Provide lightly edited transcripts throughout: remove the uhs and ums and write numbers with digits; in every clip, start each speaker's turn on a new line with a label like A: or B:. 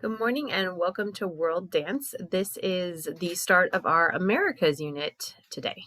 A: Good morning and welcome to World Dance. This is the start of our Americas unit today.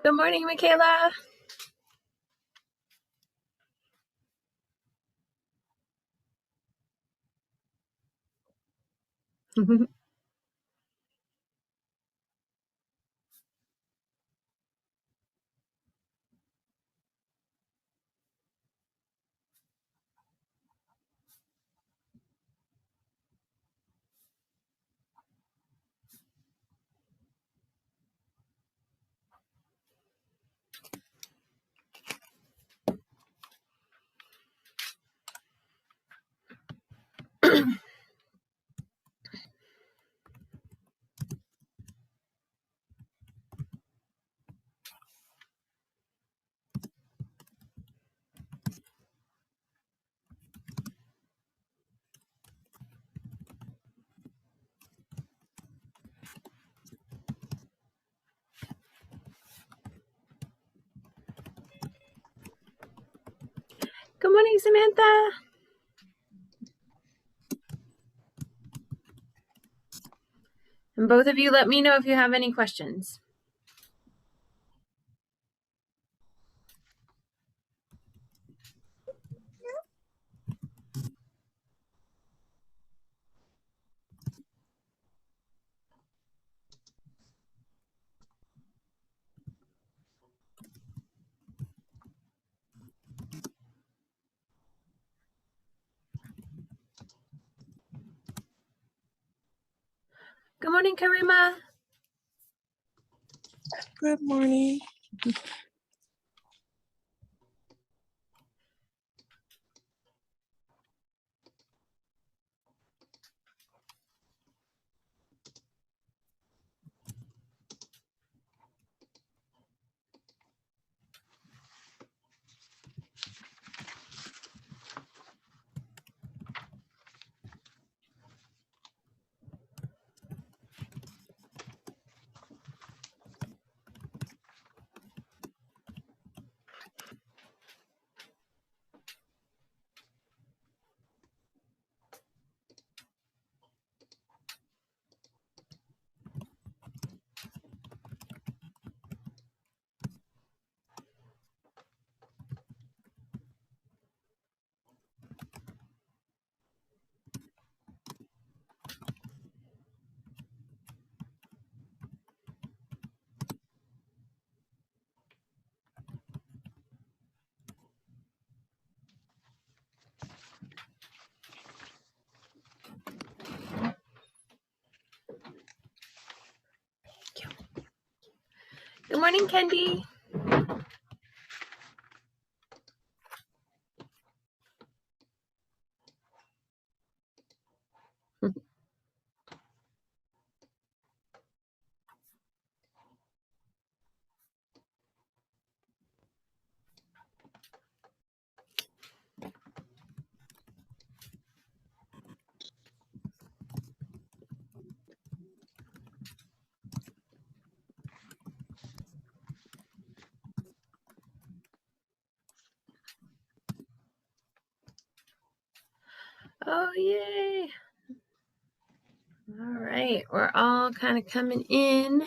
A: Good morning, Michaela. Good morning, Samantha. And both of you, let me know if you have any questions. Good morning, Karima.
B: Good morning.
A: Good morning, Kendi. Oh, yay. All right, we're all kind of coming in.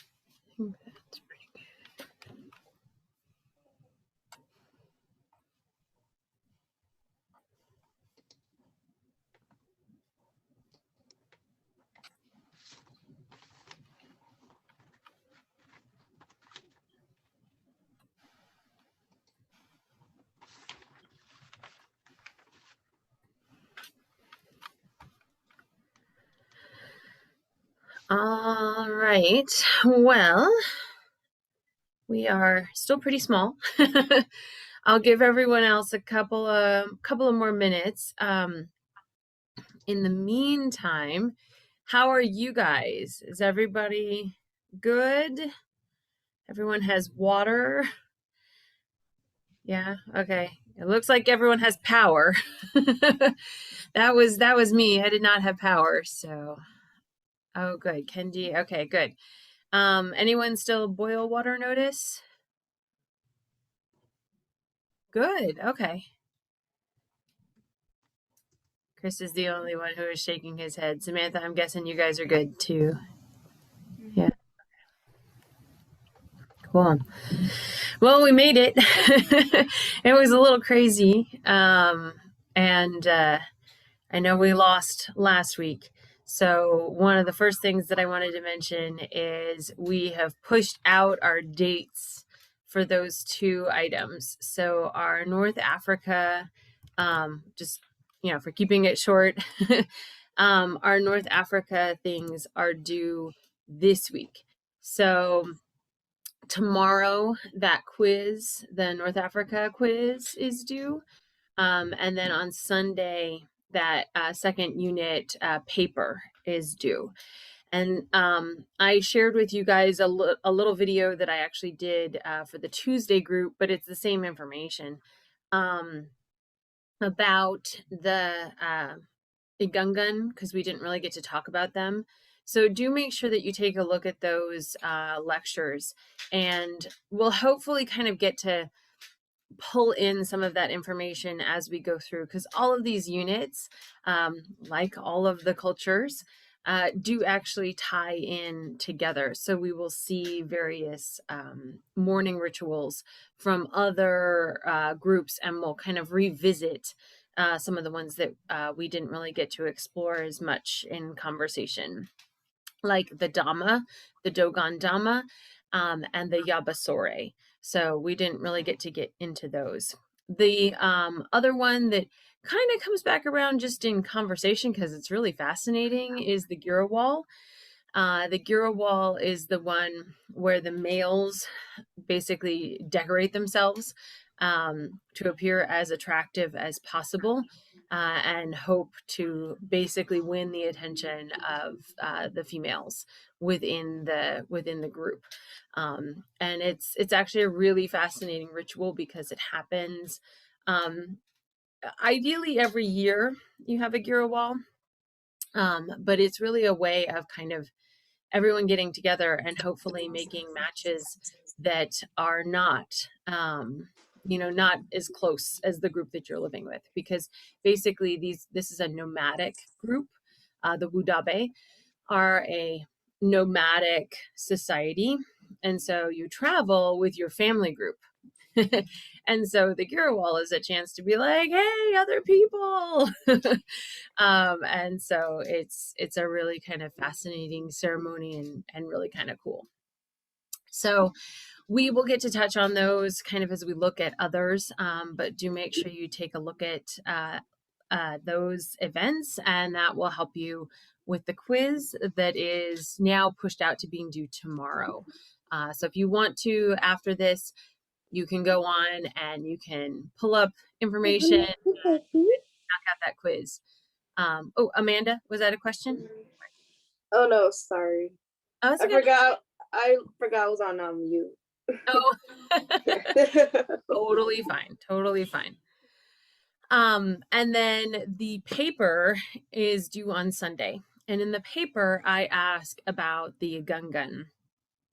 A: I think that's pretty good. All right, well, we are still pretty small. I'll give everyone else a couple of more minutes. In the meantime, how are you guys? Is everybody good? Everyone has water? Yeah, okay. It looks like everyone has power. That was me. I did not have power, so Oh, good. Kendi. Okay, good. Anyone still boil water notice? Good. Okay. Chris is the only one who is shaking his head. Samantha, I'm guessing you guys are good too. Yeah, cool. Well, we made it. It was a little crazy. And I know we lost last week. So, one of the first things that I wanted to mention is we have pushed out our dates for those two items. So, our North Africa, just, for keeping it short, our North Africa things are due this week. So, tomorrow, that quiz, the North Africa quiz, is due. And then on Sunday, that second unit paper is due. And I shared with you guys a little video that I actually did for the Tuesday group, but it's the same information about the Igungun, because we didn't really get to talk about them. So do make sure that you take a look at those lectures, and we'll hopefully kind of get to pull in some of that information as we go through, because all of these units, like all of the cultures, do actually tie in together. So we will see various morning rituals from other groups, and we'll kind of revisit some of the ones that we didn't really get to explore as much in conversation, like the Dhamma, the Dogon Dhamma, and the Yabasore. So we didn't really get to get into those. The other one that kind of comes back around just in conversation because it's really fascinating is the Girawal. The Girawal is the one where the males basically decorate themselves to appear as attractive as possible, and hope to basically win the attention of the females within the group. And it's actually a really fascinating ritual because it happens ideally every year. You have a Girawal, but it's really a way of kind of everyone getting together and hopefully making matches that are not not as close as the group that you're living with, because basically this is a nomadic group. The Wudabe are a nomadic society, and so you travel with your family group. And so the Girawal is a chance to be like, hey, other people. And so it's a really kind of fascinating ceremony, and really kind of cool. So we will get to touch on those kind of as we look at others, but do make sure you take a look at those events, and that will help you with the quiz that is now pushed out to being due tomorrow. So if you want to, after this, you can go on and you can pull up information, knock out that quiz. Oh, Amanda, was that a question?
B: Oh no, sorry.
A: Oh, it's
B: I
A: okay.
B: forgot. I forgot I was on mute.
A: Oh, totally fine. Totally fine. And then the paper is due on Sunday. And in the paper, I ask about the Gungun.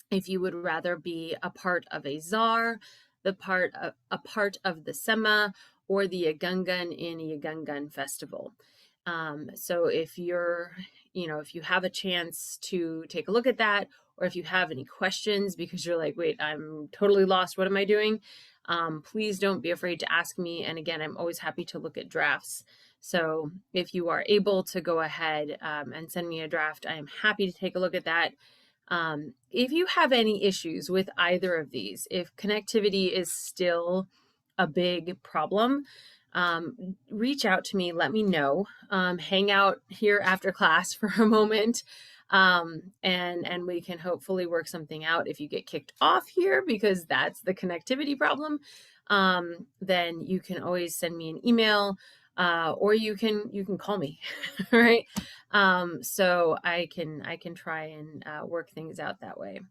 A: If you would rather be a part of a czar, a part of the Sema, or the Agungun in a Agungun festival. So if if you have a chance to take a look at that, or if you have any questions because you're like, wait, I'm totally lost, what am I doing? Please don't be afraid to ask me. And again, I'm always happy to look at drafts. So if you are able to go ahead and send me a draft, I am happy to take a look at that. If you have any issues with either of these, if connectivity is still a big problem, reach out to me, let me know, hang out here after class for a moment, and we can hopefully work something out. If you get kicked off here because that's the connectivity problem, then you can always send me an email, or you can call me, right? So I can try and work things out that way.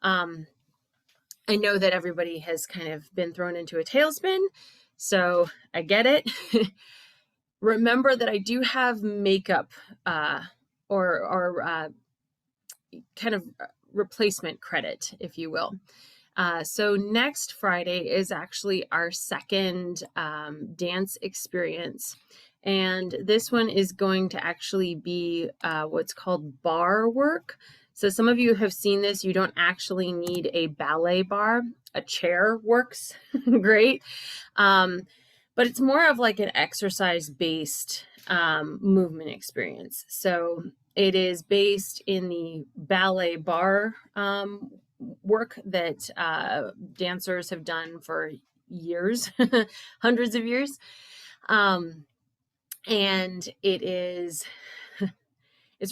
A: I know that everybody has kind of been thrown into a tailspin, so I get it. Remember that I do have makeup or kind of replacement credit, if you will. So next Friday is actually our second dance experience. And this one is going to actually be what's called bar work. So some of you have seen this. You don't actually need a ballet bar. A chair works great. But it's more of like an exercise-based movement experience. So it is based in the ballet bar work that dancers have done for years, hundreds of years. And it's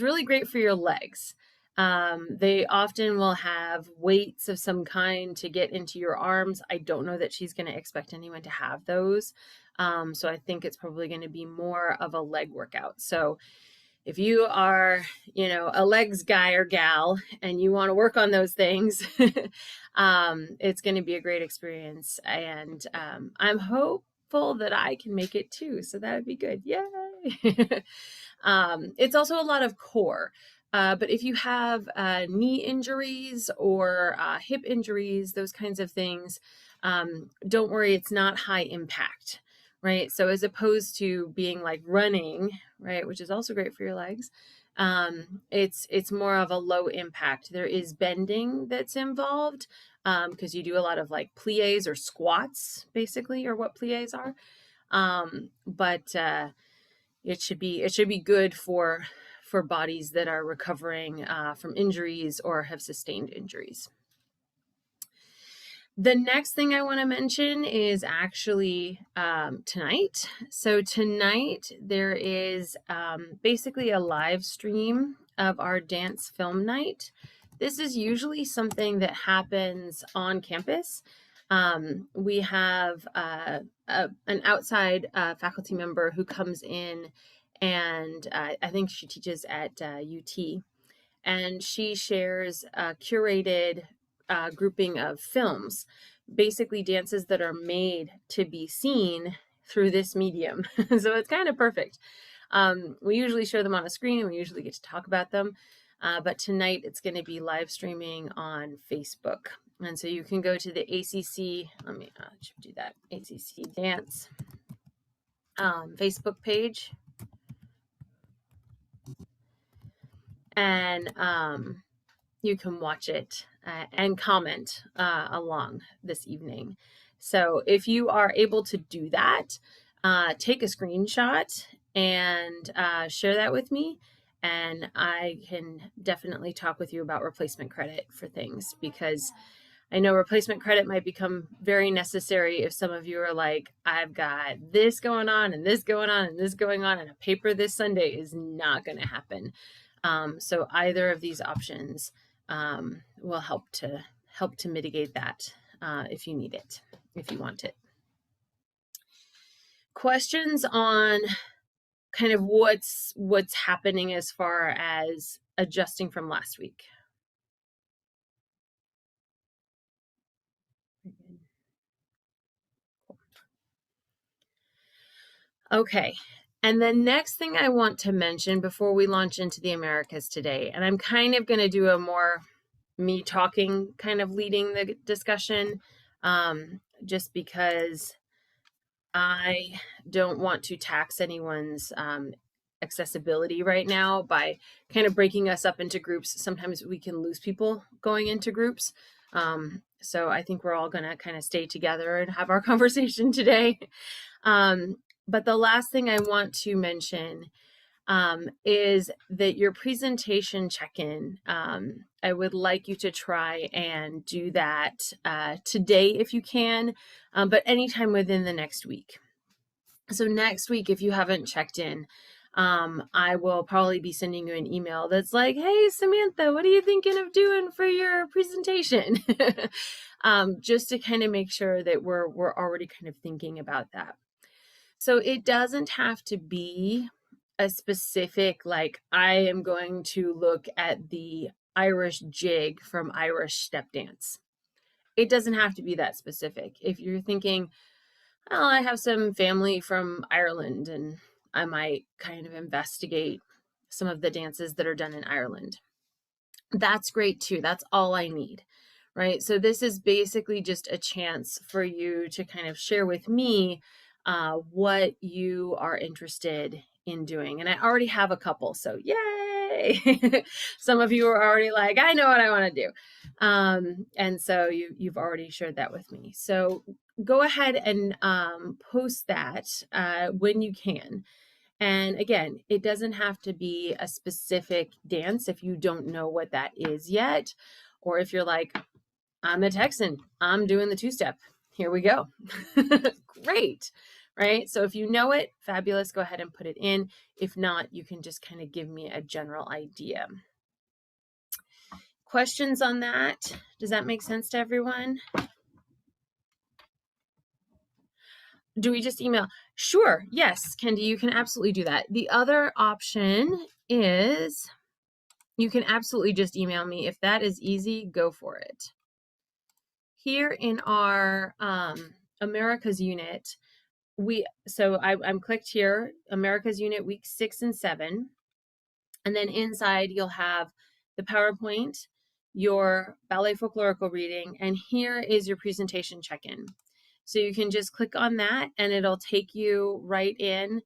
A: really great for your legs. They often will have weights of some kind to get into your arms. I don't know that she's going to expect anyone to have those. So I think it's probably going to be more of a leg workout. So if you are, a legs guy or gal and you want to work on those things, it's going to be a great experience. And I'm hopeful that I can make it too. So that would be good. Yay. It's also a lot of core. But if you have knee injuries or hip injuries, those kinds of things, don't worry, it's not high impact, right? So as opposed to being like running, right, which is also great for your legs, it's more of a low impact. There is bending that's involved because you do a lot of like plies or squats, basically, or what plies are. But it should be good for bodies that are recovering from injuries or have sustained injuries. The next thing I want to mention is actually tonight. So tonight there is basically a live stream of our dance film night. This is usually something that happens on campus. We have an outside faculty member who comes in, and I think she teaches at UT, and she shares a curated grouping of films, basically dances that are made to be seen through this medium. So it's kind of perfect. We usually show them on a screen and we usually get to talk about them. But tonight it's going to be live streaming on Facebook. And so you can go to the ACC, let me do that, ACC Dance Facebook page. And you can watch it and comment along this evening. So if you are able to do that, take a screenshot and share that with me. And I can definitely talk with you about replacement credit for things, because I know replacement credit might become very necessary if some of you are like, I've got this going on and this going on and this going on, and a paper this Sunday is not going to happen. So either of these options will help to mitigate that if you need it, if you want it. Questions on kind of what's happening as far as adjusting from last week? Okay. And the next thing I want to mention before we launch into the Americas today, and I'm kind of going to do a more me talking kind of leading the discussion, just because I don't want to tax anyone's accessibility right now by kind of breaking us up into groups. Sometimes we can lose people going into groups. So I think we're all going to kind of stay together and have our conversation today. But the last thing I want to mention is that your presentation check-in, I would like you to try and do that today if you can, but anytime within the next week. So next week, if you haven't checked in, I will probably be sending you an email that's like, hey, Samantha, what are you thinking of doing for your presentation? Just to kind of make sure that we're already kind of thinking about that. So it doesn't have to be a specific, like, I am going to look at the Irish jig from Irish step dance. It doesn't have to be that specific. If you're thinking, oh, I have some family from Ireland and I might kind of investigate some of the dances that are done in Ireland. that's great too. That's all I need, right? So this is basically just a chance for you to kind of share with me what you are interested in doing. And I already have a couple, so yay! Some of you are already like, I know what I want to do. And so you've already shared that with me. So go ahead and post that when you can. And again, it doesn't have to be a specific dance if you don't know what that is yet. Or if you're like, I'm a Texan, I'm doing the two-step. Here we go. Great, right? So if you know it, fabulous, go ahead and put it in. If not, you can just kind of give me a general idea. Questions on that? Does that make sense to everyone? Do we just email? Sure, yes, Kendi, you can absolutely do that. The other option is you can absolutely just email me. If that is easy, go for it. Here in our America's unit, I'm clicked here, America's unit week 6 and 7. And then inside you'll have the PowerPoint, your ballet folklorical reading, and here is your presentation check-in. So you can just click on that and it'll take you right in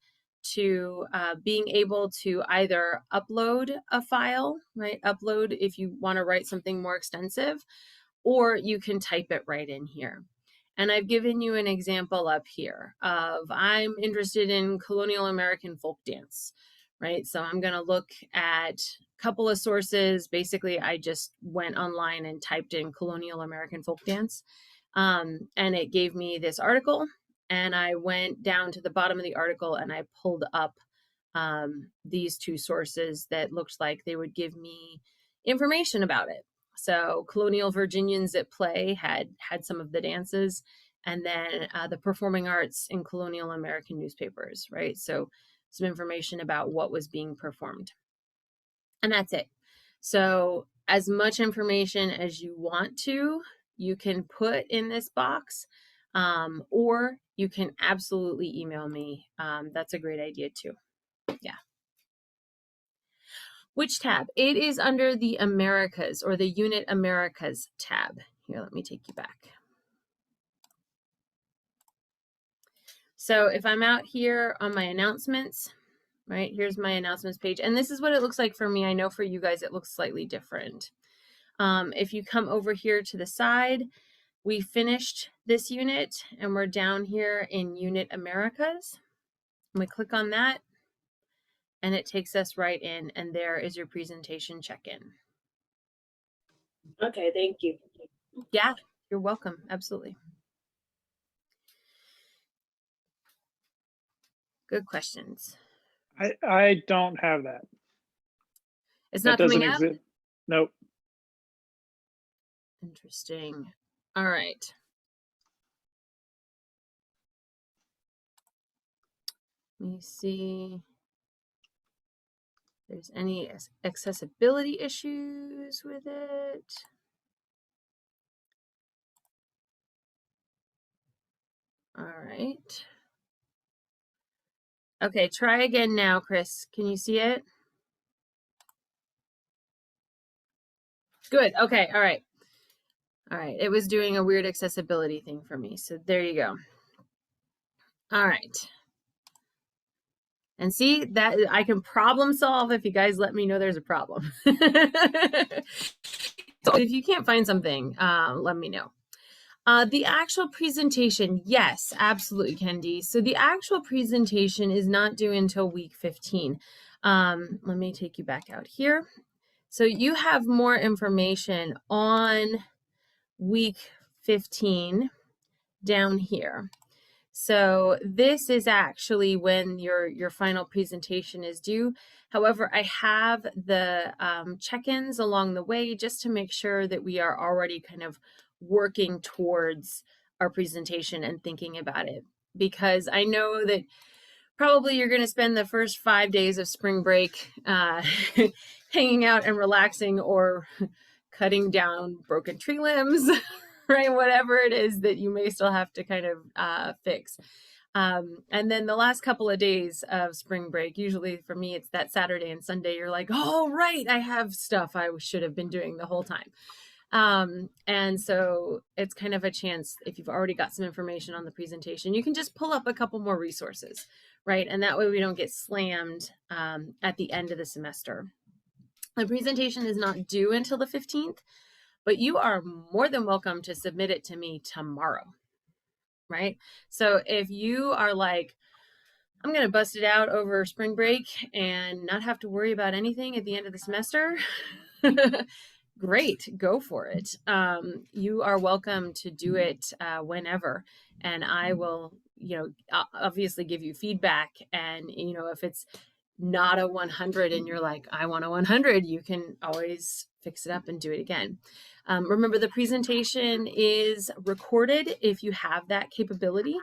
A: to being able to either upload a file, right? Upload if you want to write something more extensive, or you can type it right in here. And I've given you an example up here of I'm interested in colonial American folk dance, right? So I'm going to look at a couple of sources. Basically, I just went online and typed in colonial American folk dance. And it gave me this article, and I went down to the bottom of the article and I pulled up these two sources that looked like they would give me information about it. So Colonial Virginians at Play had some of the dances, and then the performing arts in colonial American newspapers, right? So some information about what was being performed. And that's it. So as much information as you want to, you can put in this box, or you can absolutely email me. That's a great idea too. Yeah. Which tab? It is under the Americas or the Unit Americas tab. Here, let me take you back. So if I'm out here on my announcements, right, here's my announcements page. And this is what it looks like for me. I know for you guys, it looks slightly different. If you come over here to the side, we finished this unit and we're down here in Unit Americas. And we click on that and it takes us right in, and there is your presentation check-in.
B: Okay, thank you.
A: Yeah, you're welcome. Absolutely. Good questions.
C: I don't have that.
A: It's
C: That
A: not
C: doesn't
A: coming up?
C: exist. Nope.
A: Interesting. All right. Let me see if there's any accessibility issues with it. All right. Okay, try again now, Chris. Can you see it? Good. Okay. All right. All right. It was doing a weird accessibility thing for me. So there you go. All right. And see that I can problem solve if you guys let me know there's a problem. So if you can't find something, let me know. The actual presentation, yes, absolutely, Kendi. So the actual presentation is not due until week 15. Let me take you back out here. So you have more information on week 15 down here. So this is actually when your final presentation is due. However, I have the check-ins along the way just to make sure that we are already kind of working towards our presentation and thinking about it. Because I know that probably you're going to spend the first 5 days of spring break hanging out and relaxing, or cutting down broken tree limbs, right? Whatever it is that you may still have to kind of fix. And then the last couple of days of spring break, usually for me, it's that Saturday and Sunday, you're like, oh, right, I have stuff I should have been doing the whole time. And so it's kind of a chance, if you've already got some information on the presentation, you can just pull up a couple more resources, right? And that way we don't get slammed at the end of the semester. The presentation is not due until the 15th, but you are more than welcome to submit it to me tomorrow, right? So if you are like, I'm going to bust it out over spring break and not have to worry about anything at the end of the semester, great, go for it. You are welcome to do it whenever, and I will, obviously give you feedback. And, if it's not a 100 and you're like, I want a 100, you can always fix it up and do it again. Remember, the presentation is recorded if you have that capability.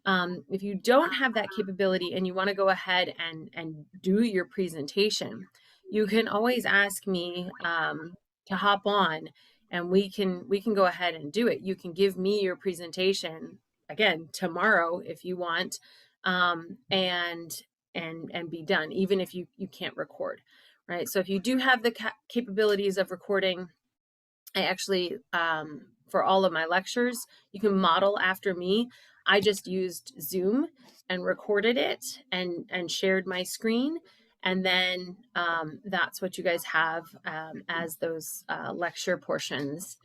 A: If you don't have that capability and you want to go ahead and do your presentation, you can always ask me to hop on, and we can go ahead and do it. You can give me your presentation again tomorrow if you want, and be done, even if you can't record, right? So if you do have the capabilities of recording, I actually, for all of my lectures, you can model after me. I just used Zoom and recorded it and shared my screen. And then that's what you guys have as those lecture portions,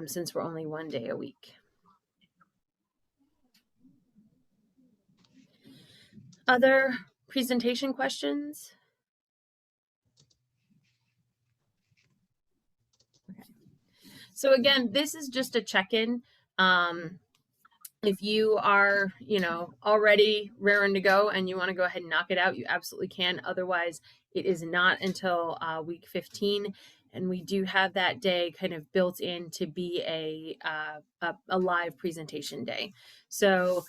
A: since we're only one day a week. Other presentation questions? Okay. So again, this is just a check-in. If you are, already raring to go and you want to go ahead and knock it out, you absolutely can. Otherwise, it is not until week 15. And we do have that day kind of built in to be a live presentation day. So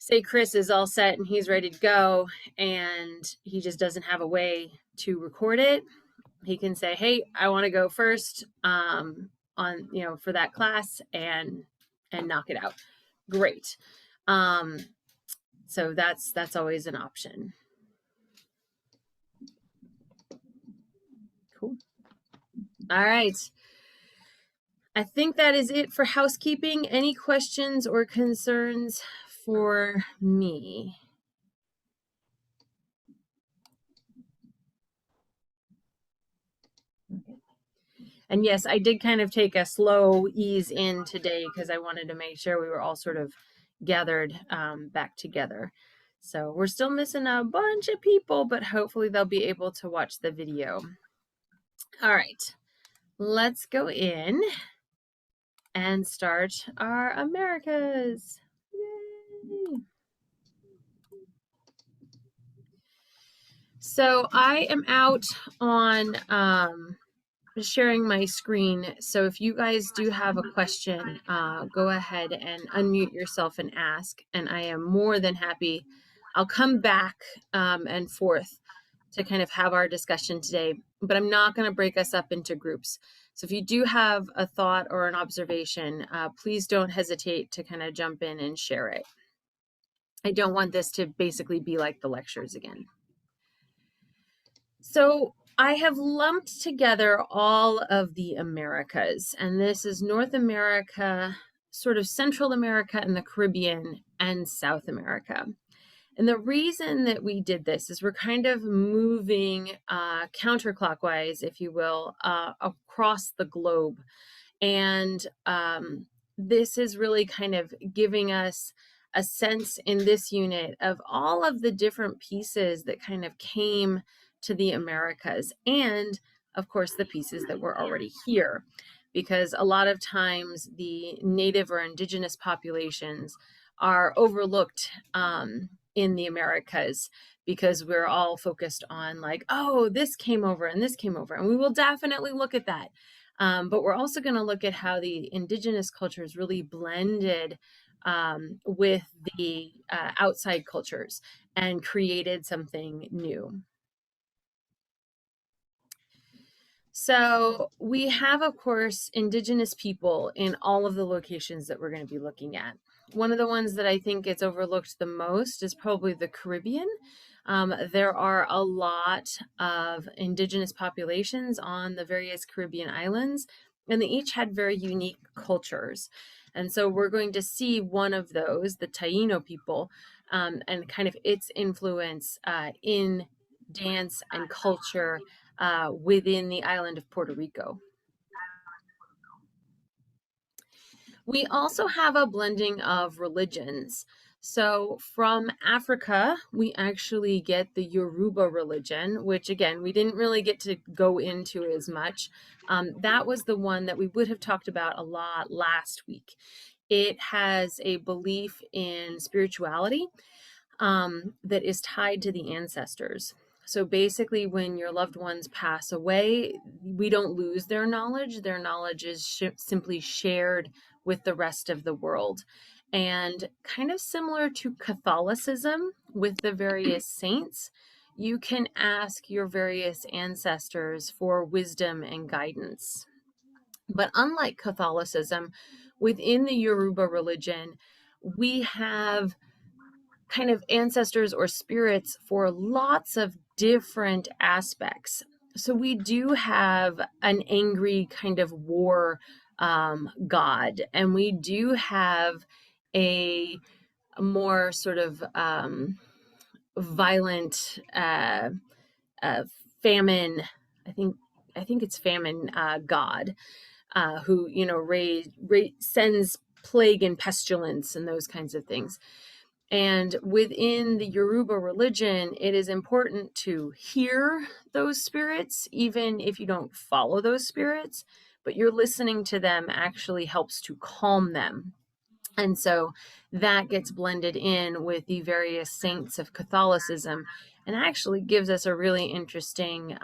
A: say Chris is all set and he's ready to go and he just doesn't have a way to record it. He can say, hey, I want to go first on, for that class and knock it out. Great. So that's always an option. Cool. All right. I think that is it for housekeeping. Any questions or concerns for me? Okay. And yes, I did kind of take a slow ease in today because I wanted to make sure we were all sort of gathered back together. So we're still missing a bunch of people, but hopefully they'll be able to watch the video. All right, let's go in and start our Americas. Yay! So I am out on sharing my screen. So if you guys do have a question, go ahead and unmute yourself and ask. And I am more than happy. I'll come back and forth to kind of have our discussion today, but I'm not going to break us up into groups. So if you do have a thought or an observation, please don't hesitate to kind of jump in and share it. I don't want this to basically be like the lectures again. So I have lumped together all of the Americas, and this is North America, sort of Central America and the Caribbean, and South America. And the reason that we did this is we're kind of moving counterclockwise, if you will, across the globe. And this is really kind of giving us a sense in this unit of all of the different pieces that kind of came to the Americas, and of course the pieces that were already here, because a lot of times the native or indigenous populations are overlooked in the Americas because we're all focused on like, oh, this came over and this came over, and we will definitely look at that. But we're also going to look at how the indigenous cultures really blended with the outside cultures and created something new. So we have, of course, indigenous people in all of the locations that we're going to be looking at. one of the ones that I think gets overlooked the most is probably the Caribbean. There are a lot of indigenous populations on the various Caribbean islands, and they each had very unique cultures. And so we're going to see one of those, the Taino people, and kind of its influence in dance and culture within the island of Puerto Rico. We also have a blending of religions. So from Africa, we actually get the Yoruba religion, which again, we didn't really get to go into as much. That was the one that we would have talked about a lot last week. It has a belief in spirituality that is tied to the ancestors. So basically, when your loved ones pass away, we don't lose their knowledge. Their knowledge is simply shared with the rest of the world. And kind of similar to Catholicism with the various saints, you can ask your various ancestors for wisdom and guidance. But unlike Catholicism, within the Yoruba religion, we have kind of ancestors or spirits for lots of different aspects. So we do have an angry kind of war god, and we do have a more sort of violent famine. I think it's famine god who sends plague and pestilence and those kinds of things. And within the Yoruba religion, it is important to hear those spirits, even if you don't follow those spirits, but you're listening to them actually helps to calm them. And so that gets blended in with the various saints of Catholicism and actually gives us a really interesting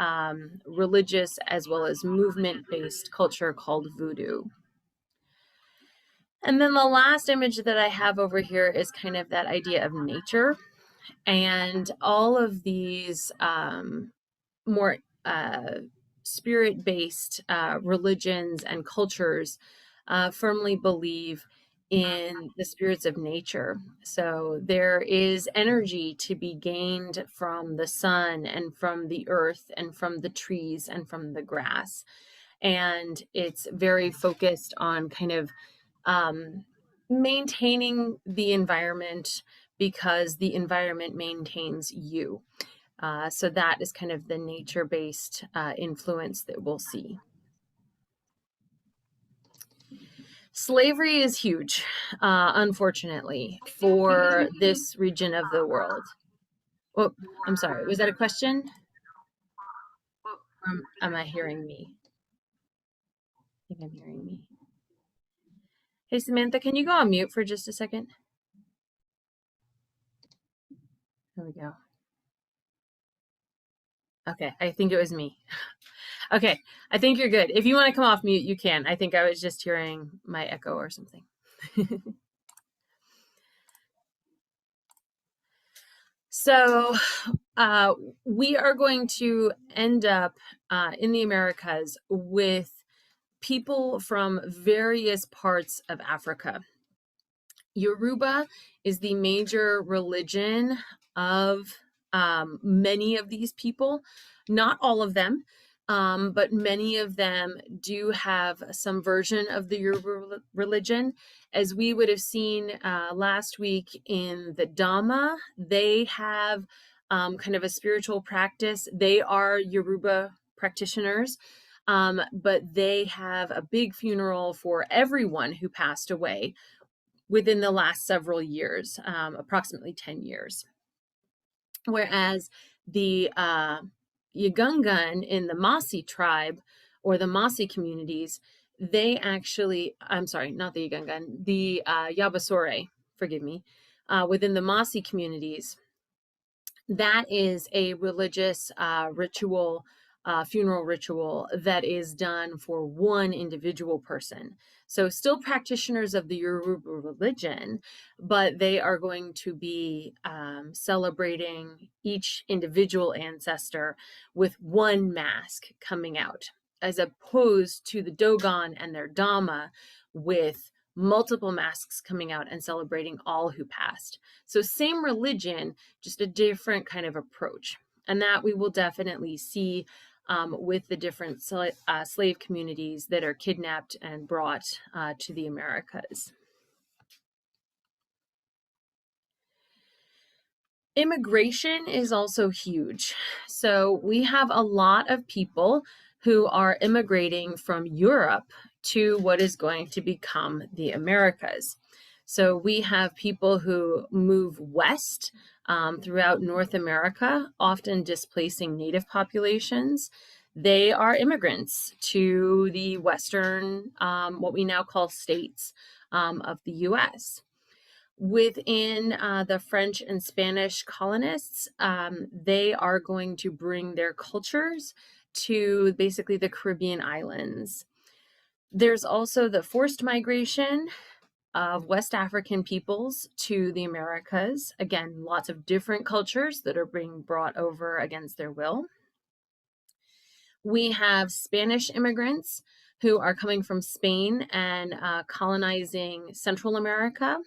A: religious as well as movement-based culture called Vodou. And then the last image that I have over here is kind of that idea of nature. And all of these more spirit-based religions and cultures firmly believe in the spirits of nature. So there is energy to be gained from the sun and from the earth and from the trees and from the grass. And it's very focused on kind of maintaining the environment because the environment maintains you. So that is kind of the nature-based influence that we'll see. Slavery is huge, unfortunately, for this region of the world. Oh, I'm sorry. Was that a question? Am I hearing me? I think I'm hearing me. Hey, Samantha, can you go on mute for just a second? There we go. Okay, I think it was me. Okay, I think you're good. If you want to come off mute, you can. I think I was just hearing my echo or something. So we are going to end up in the Americas with people from various parts of Africa. Yoruba is the major religion of many of these people, not all of them, but many of them do have some version of the Yoruba religion. As we would have seen last week in the Dhamma, they have kind of a spiritual practice. They are Yoruba practitioners, but they have a big funeral for everyone who passed away within the last several years, approximately 10 years. Whereas the Yagungun in the Masi tribe or the Masi communities, they actually, I'm sorry, not the Yagungun, the Yabasore, forgive me, within the Masi communities, that is a religious ritual, funeral ritual that is done for one individual person. So still practitioners of the Yoruba religion, but they are going to be celebrating each individual ancestor with one mask coming out, as opposed to the Dogon and their Dhamma with multiple masks coming out and celebrating all who passed. So same religion, just a different kind of approach. And that we will definitely see with the different slave communities that are kidnapped and brought to the Americas. Immigration is also huge. So we have a lot of people who are immigrating from Europe to what is going to become the Americas. So we have people who move west throughout North America, often displacing native populations. They are immigrants to the western, what we now call states of the US. Within the French and Spanish colonists, they are going to bring their cultures to basically the Caribbean islands. There's also the forced migration of West African peoples to the Americas. Again, lots of different cultures that are being brought over against their will. We have Spanish immigrants who are coming from Spain and colonizing Central America.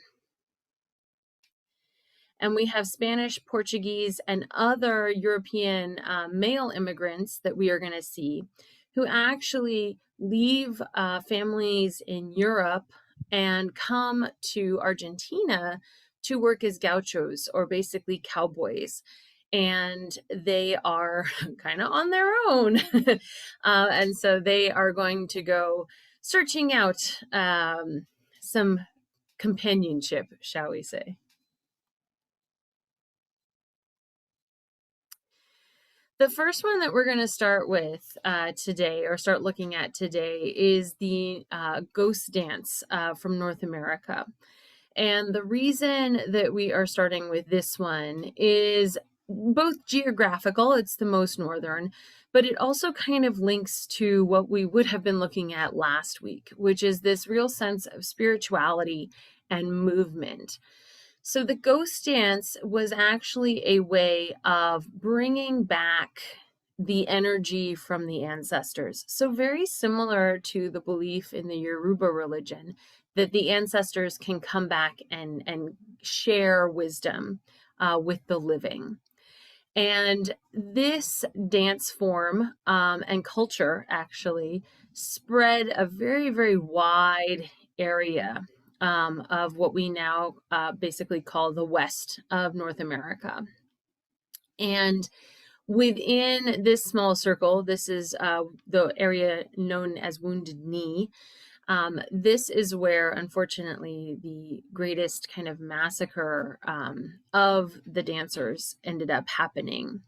A: And we have Spanish, Portuguese, and other European male immigrants that we are going to see who actually leave families in Europe and come to Argentina to work as gauchos, or basically cowboys. And they are kind of on their own. And so they are going to go searching out some companionship, shall we say. The first one that we're going to start with today, or start looking at today, is the ghost dance from North America. And the reason that we are starting with this one is both geographical, it's the most northern, but it also kind of links to what we would have been looking at last week, which is this real sense of spirituality and movement. So the ghost dance was actually a way of bringing back the energy from the ancestors. So very similar to the belief in the Yoruba religion that the ancestors can come back and share wisdom with the living. And this dance form and culture actually spread a very, very wide area of what we now basically call the West of North America. And within this small circle, this is the area known as Wounded Knee. This is where, unfortunately, the greatest kind of massacre of the dancers ended up happening.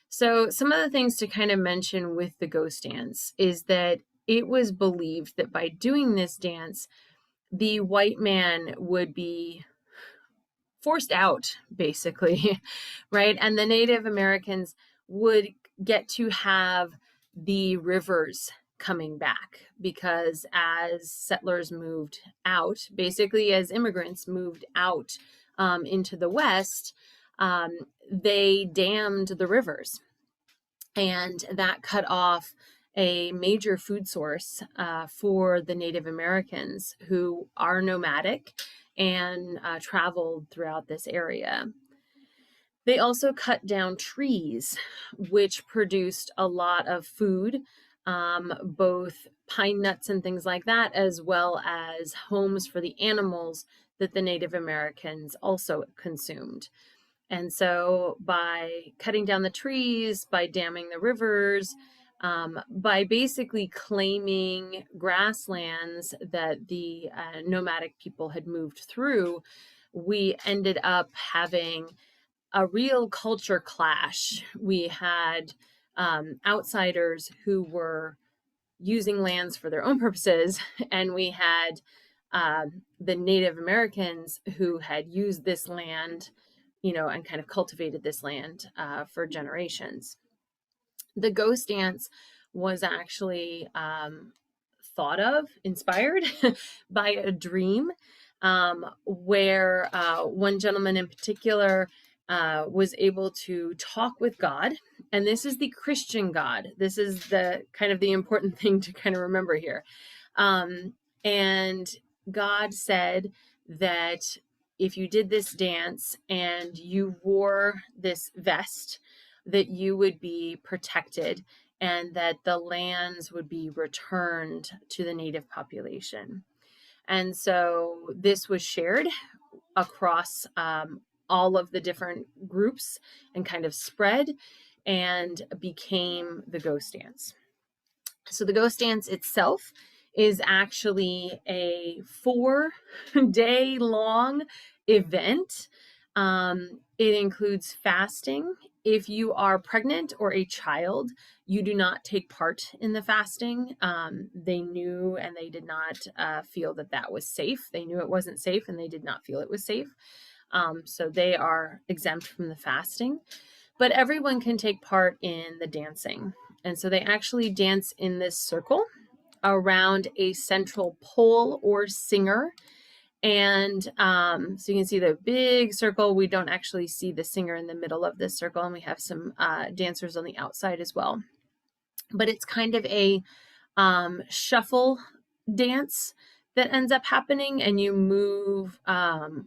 A: So some of the things to kind of mention with the ghost dance is that it was believed that by doing this dance, the white man would be forced out, basically, right? And the Native Americans would get to have the rivers coming back, because as settlers moved out, basically as immigrants moved out into the West, they dammed the rivers. And that cut off a major food source for the Native Americans who are nomadic and traveled throughout this area. They also cut down trees, which produced a lot of food, both pine nuts and things like that, as well as homes for the animals that the Native Americans also consumed. And so by cutting down the trees, by damming the rivers, by basically claiming grasslands that the nomadic people had moved through, we ended up having a real culture clash. We had outsiders who were using lands for their own purposes, and we had the Native Americans who had used this land, and kind of cultivated this land for generations. The ghost dance was actually inspired by a dream where one gentleman in particular was able to talk with God. And this is the Christian God. This is the kind of the important thing to kind of remember here. And God said that if you did this dance and you wore this vest, that you would be protected and that the lands would be returned to the native population. And so this was shared across all of the different groups and kind of spread and became the ghost dance. So the ghost dance itself is actually a 4-day long event. It includes fasting. If you are pregnant or a child, you do not take part in the fasting. They knew and they did not feel that that was safe. They knew it wasn't safe and they did not feel it was safe. So they are exempt from the fasting. But everyone can take part in the dancing. And so they actually dance in this circle around a central pole or singer. And so you can see the big circle. We don't actually see the singer in the middle of this circle, and we have some dancers on the outside as well. But it's kind of a shuffle dance that ends up happening, and you move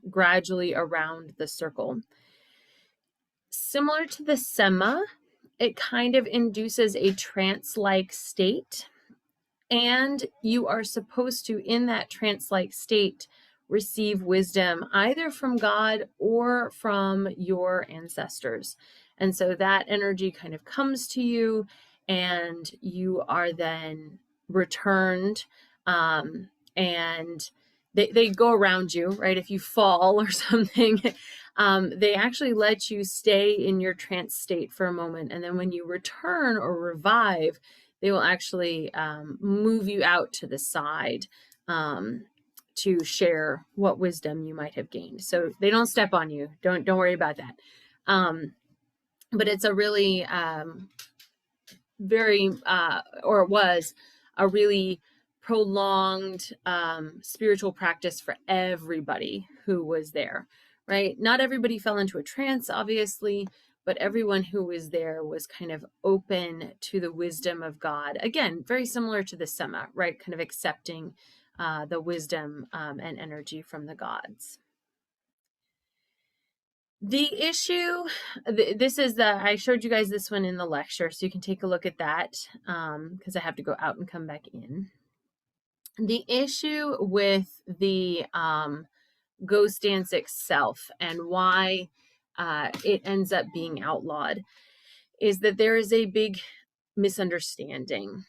A: gradually around the circle. Similar to the sema, it kind of induces a trance-like state, and you are supposed to, in that trance-like state, receive wisdom either from God or from your ancestors. And so that energy kind of comes to you, and you are then returned, and they go around you, right? If you fall or something, they actually let you stay in your trance state for a moment. And then when you return or revive, they will actually move you out to the side to share what wisdom you might have gained. So they don't step on you. Don't worry about that. But it's a really very, or it was a really prolonged spiritual practice for everybody who was there, right? Not everybody fell into a trance, obviously, but everyone who was there was kind of open to the wisdom of God. Again, very similar to the Sema, right? Kind of accepting the wisdom and energy from the gods. The issue, this is I showed you guys this one in the lecture, so you can take a look at that because I have to go out and come back in. The issue with the ghost dance itself and why it ends up being outlawed is that there is a big misunderstanding.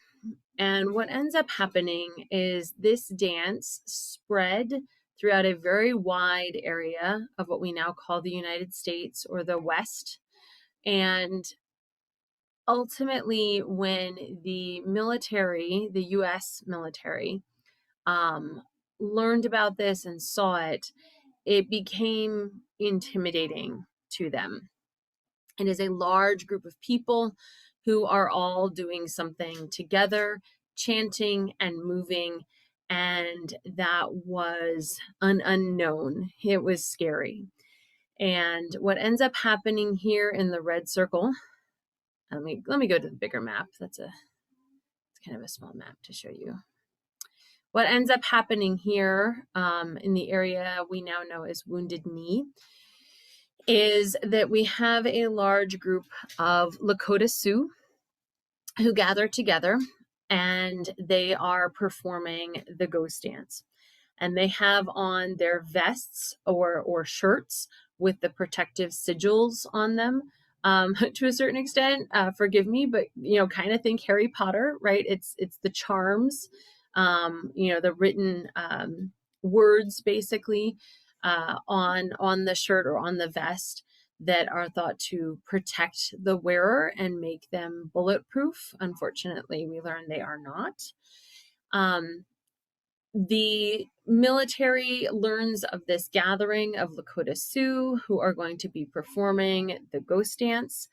A: And what ends up happening is this dance spread throughout a very wide area of what we now call the United States or the West. And ultimately, when the military, the US military, learned about this and saw it, it became intimidating to them. It is a large group of people who are all doing something together, chanting and moving, and that was an unknown. It was scary. And what ends up happening here in the red circle, let me go to the bigger map. It's kind of a small map to show you. What ends up happening here in the area we now know as Wounded Knee is that we have a large group of Lakota Sioux who gather together, and they are performing the ghost dance. And they have on their vests or shirts with the protective sigils on them. To a certain extent, forgive me, but kind of think Harry Potter, right? It's the charms, the written words basically on the shirt or on the vest that are thought to protect the wearer and make them bulletproof. Unfortunately, we learn they are not. The military learns of this gathering of Lakota Sioux who are going to be performing the ghost dance.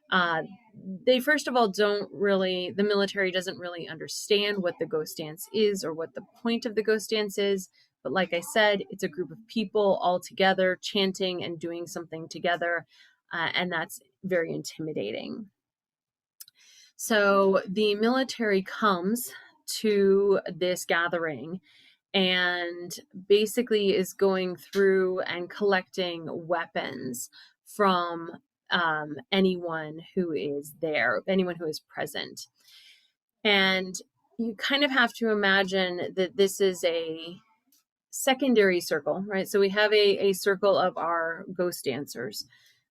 A: They first of all the military doesn't really understand what the ghost dance is or what the point of the ghost dance is. But like I said, it's a group of people all together chanting and doing something together. And that's very intimidating. So the military comes to this gathering and basically is going through and collecting weapons from anyone who is there, anyone who is present. And you kind of have to imagine that this is a secondary circle, right? So we have a circle of our ghost dancers.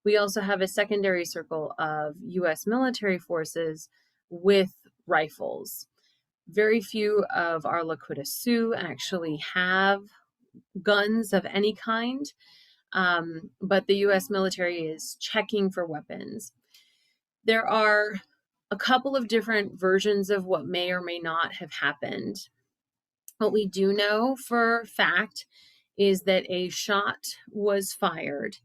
A: We also have a secondary circle of US military forces with rifles. Very few of our Lakota Sioux actually have guns of any kind, but the US military is checking for weapons. There are a couple of different versions of what may or may not have happened. What we do know for fact is that a shot was fired.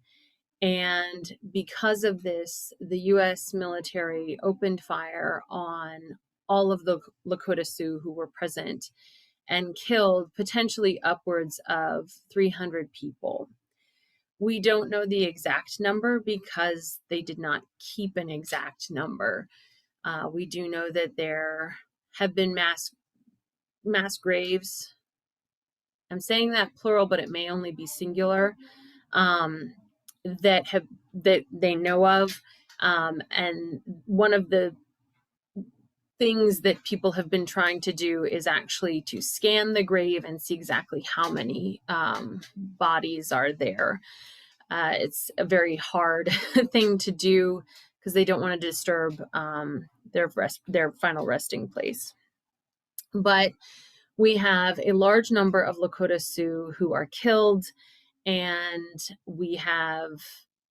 A: And because of this, the US military opened fire on all of the Lakota Sioux who were present and killed potentially upwards of 300 people. We don't know the exact number because they did not keep an exact number. We do know that there have been mass graves. I'm saying that plural, but it may only be singular, that they know of. And one of the things that people have been trying to do is actually to scan the grave and see exactly how many bodies are there. It's a very hard thing to do because they don't want to disturb their final resting place. But we have a large number of Lakota Sioux who are killed, and we have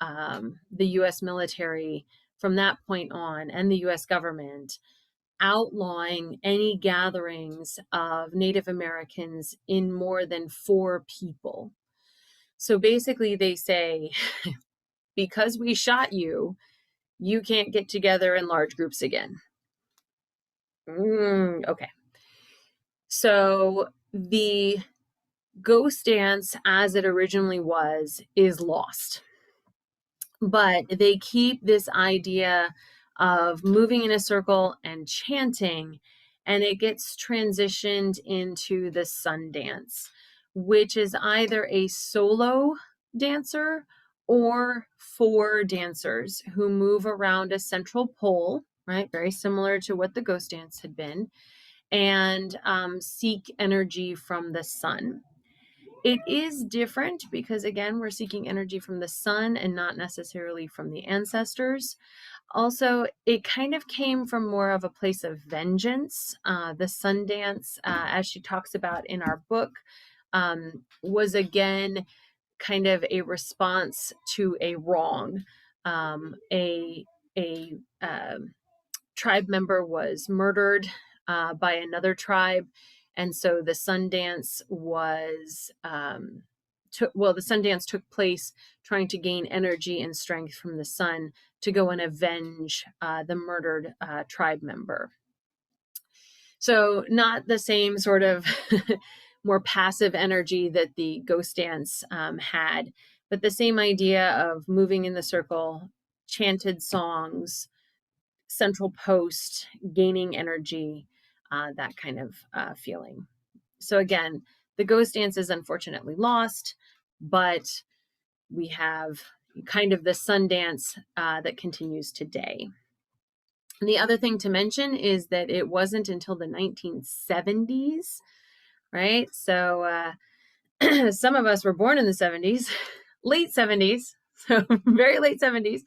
A: the US military from that point on, and the US government outlawing any gatherings of Native Americans in more than 4 people. So basically they say, because we shot you, you can't get together in large groups again. Okay. So the ghost dance as it originally was is lost. But they keep this idea of moving in a circle and chanting, and it gets transitioned into the sun dance, which is either a solo dancer or 4 dancers who move around a central pole, right? Very similar to what the ghost dance had been, and seek energy from the sun. It is different because, again, we're seeking energy from the sun and not necessarily from the ancestors. Also, it kind of came from more of a place of vengeance. The sun dance, as she talks about in our book, was again kind of a response to a wrong. A tribe member was murdered by another tribe, and so the Sundance was the Sundance took place trying to gain energy and strength from the sun to go and avenge the murdered tribe member. So not the same sort of more passive energy that the ghost dance had, but the same idea of moving in the circle, chanted songs, central post, gaining energy, that kind of feeling. So again, the ghost dance is unfortunately lost, but we have kind of the sun dance that continues today. And the other thing to mention is that it wasn't until the 1970s, right? So some of us were born in the 70s, late 70s, so very late 70s.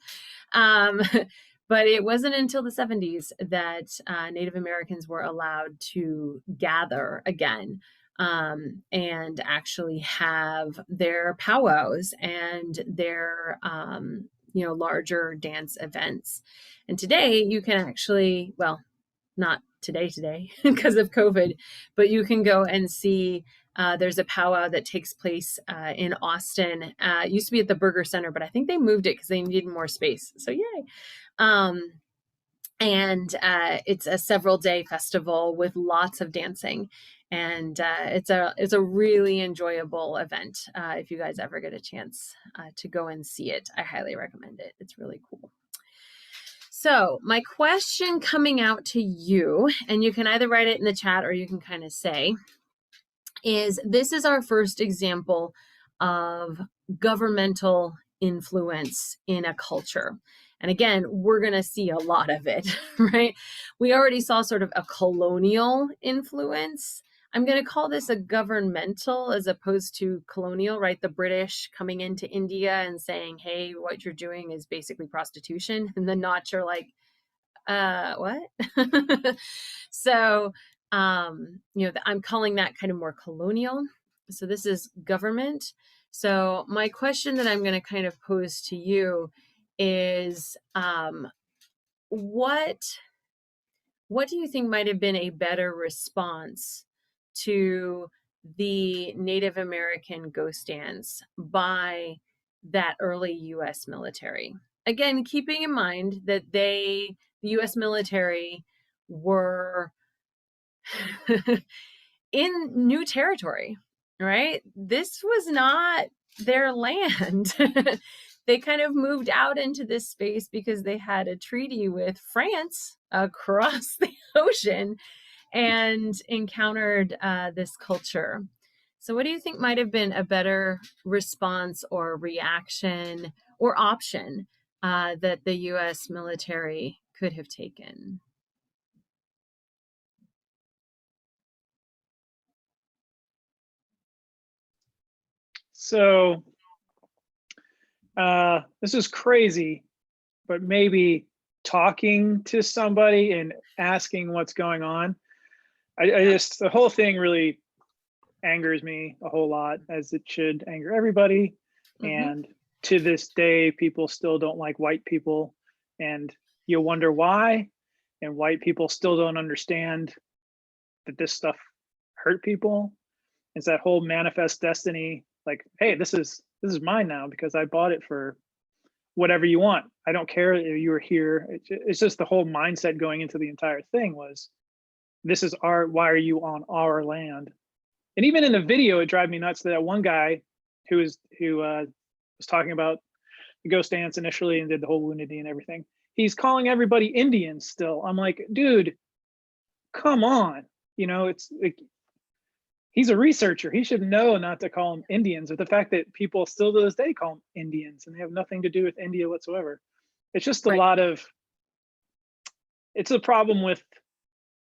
A: But it wasn't until the 70s that Native Americans were allowed to gather again and actually have their powwows and their larger dance events. And today you can actually, well, not today because of COVID, but you can go and see there's a powwow that takes place in Austin. It used to be at the Burger Center, but I think they moved it because they needed more space. So yay. And it's a several-day festival with lots of dancing. And it's a really enjoyable event. If you guys ever get a chance to go and see it, I highly recommend it. It's really cool. So my question coming out to you, and you can either write it in the chat or you can kind of say, is this is our first example of governmental influence in a culture. And again, we're going to see a lot of it, right? We already saw sort of a colonial influence. I'm going to call this a governmental as opposed to colonial, right? The British coming into India and saying, hey, what you're doing is basically prostitution. And the Notch are like, what? So, I'm calling that kind of more colonial. So this is government. So my question that I'm going to kind of pose to you is, what do you think might have been a better response to the Native American ghost dance by that early U.S. military? Again, keeping in mind that the U.S. military were in new territory, right? This was not their land. They kind of moved out into this space because they had a treaty with France across the ocean and encountered this culture. So, what do you think might have been a better response or reaction or option that the U.S. military could have taken?
C: So this is crazy, but maybe talking to somebody and asking what's going on. I just, the whole thing really angers me a whole lot, as it should anger everybody. And to this day, people still don't like white people, and you wonder why. And white people still don't understand that this stuff hurt people. It's that whole manifest destiny, like, hey, this is mine now because I bought it for whatever you want. I don't care if you were here. It's just the whole mindset going into the entire thing was, this is why are you on our land? And even in the video, it drives me nuts that one guy who was talking about the ghost dance initially and did the whole Wounded Knee and everything. He's calling everybody Indians still. I'm like, dude, come on. It's like, he's a researcher. He should know not to call them Indians. But the fact that people still to this day call them Indians and they have nothing to do with India whatsoever. It's just a lot of, it's a problem with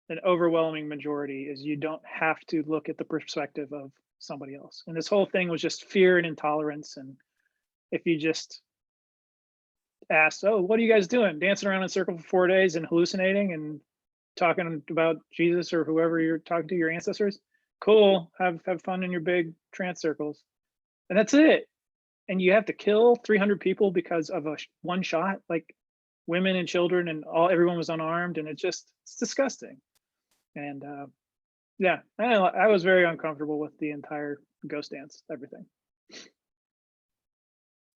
C: an overwhelming majority is you don't have to look at the perspective of somebody else. And this whole thing was just fear and intolerance. And if you just asked, oh, what are you guys doing? Dancing around in a circle for 4 days and hallucinating and talking about Jesus or whoever you're talking to, your ancestors? Cool, have fun in your big trance circles. And that's it. And you have to kill 300 people because of one shot, like women and children, and everyone was unarmed, and it's disgusting. And yeah, I was very uncomfortable with the entire ghost dance, everything.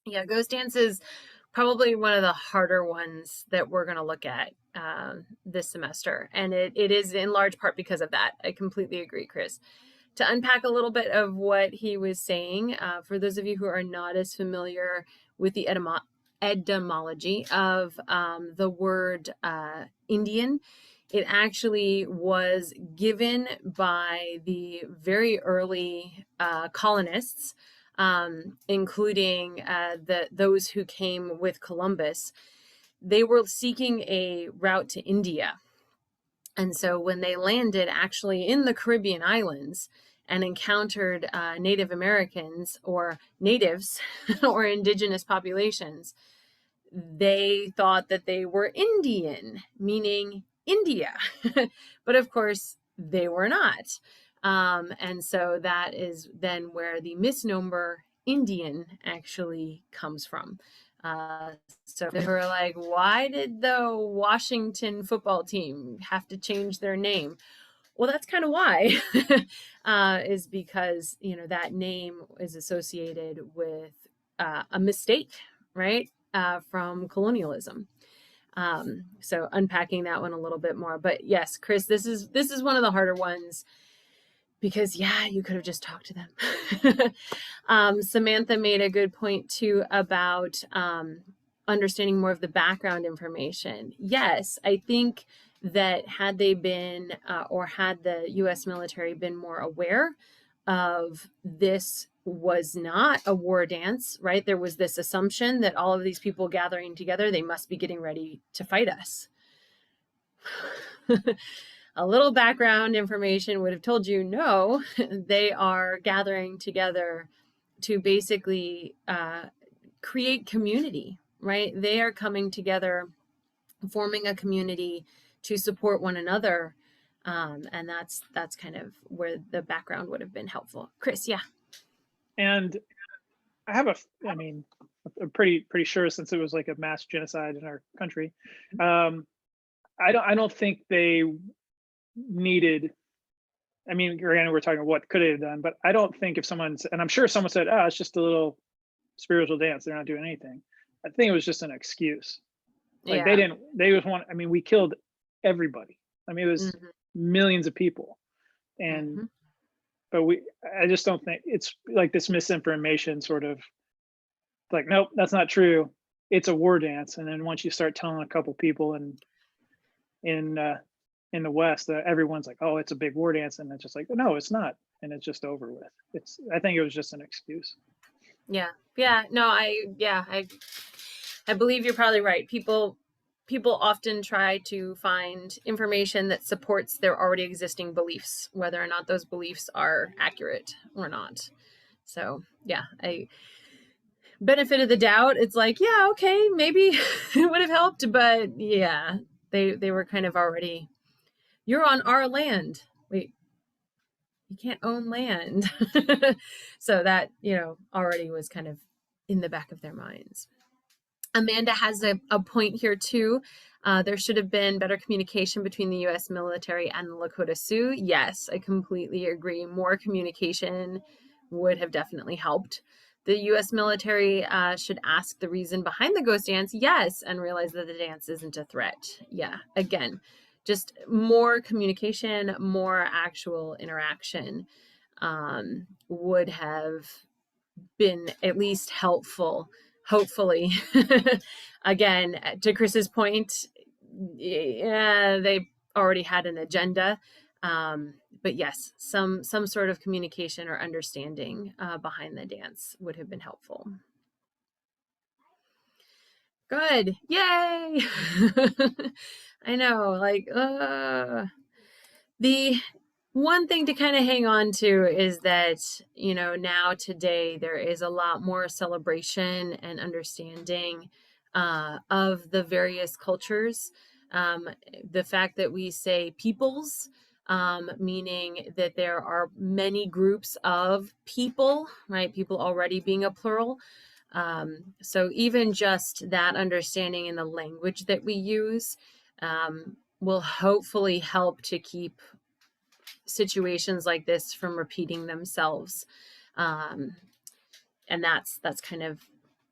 A: Yeah, ghost dance is probably one of the harder ones that we're going to look at this semester. And it is in large part because of that. I completely agree, Chris. To unpack a little bit of what he was saying, for those of you who are not as familiar with the etymology of the word Indian, it actually was given by the very early colonists, including those who came with Columbus. They were seeking a route to India. And so when they landed actually in the Caribbean islands and encountered Native Americans or natives or indigenous populations, they thought that they were Indian, meaning India. But of course, they were not. And so that is then where the misnomer Indian actually comes from. So they were like, why did the Washington football team have to change their name? Well, that's kind of why, is because, that name is associated with a mistake, right, from colonialism. So unpacking that one a little bit more. But yes, Chris, this is one of the harder ones because, yeah, you could have just talked to them. Samantha made a good point, too, about understanding more of the background information. Yes, I think that had they been or had the U.S. military been more aware of this was not a war dance, right? There was this assumption that all of these people gathering together, they must be getting ready to fight us. A little background information would have told you no, they are gathering together to basically create community, right? They are coming together, forming a community to support one another. And that's kind of where the background would have been helpful. Chris, yeah.
C: And I have I mean, I'm pretty sure, since it was like a mass genocide in our country, I don't think they needed. I mean, granted, we're talking what could they have done, but I don't think if someone's, and I'm sure someone said, "Oh, it's just a little spiritual dance. They're not doing anything." I think it was just an excuse. Like
A: Yeah.
C: they just want. I mean, we killed everybody. I mean, it was millions of people, and but I just don't think it's like this misinformation sort of like, nope, that's not true. It's a war dance. And then once you start telling a couple people in the West, everyone's like, oh, it's a big war dance, and it's just like, no, it's not, and it's just over with. I think it was just an excuse.
A: Yeah. No, I believe you're probably right. People often try to find information that supports their already existing beliefs, whether or not those beliefs are accurate or not. So yeah, I benefit of the doubt. It's like, yeah, okay, maybe it would have helped, but yeah, they were kind of already, you're on our land. Wait, you can't own land. So that, already was kind of in the back of their minds. Amanda has a point here too. There should have been better communication between the U.S. military and the Lakota Sioux. Yes, I completely agree. More communication would have definitely helped. The U.S. military should ask the reason behind the ghost dance, yes, and realize that the dance isn't a threat. Yeah, again, just more communication, more actual interaction would have been at least helpful, hopefully. Again, to Chris's point, yeah, they already had an agenda. But yes, some sort of communication or understanding behind the dance would have been helpful. Good. Yay. I know, like, the one thing to kind of hang on to is that, now today there is a lot more celebration and understanding of the various cultures. The fact that we say peoples, meaning that there are many groups of people, right? People already being a plural. So even just that understanding in the language that we use will hopefully help to keep situations like this from repeating themselves. And that's kind of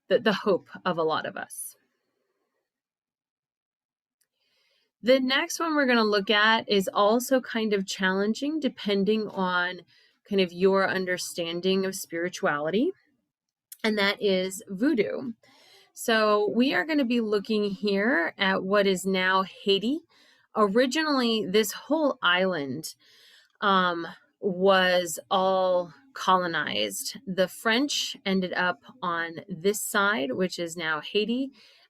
A: the hope of a lot of us. The next one we're going to look at is also kind of challenging depending on kind of your understanding of spirituality, and that is voodoo. So we are going to be looking here at what is now Haiti. Originally, this whole island was all colonized. The French ended up on this side, which is now Haiti,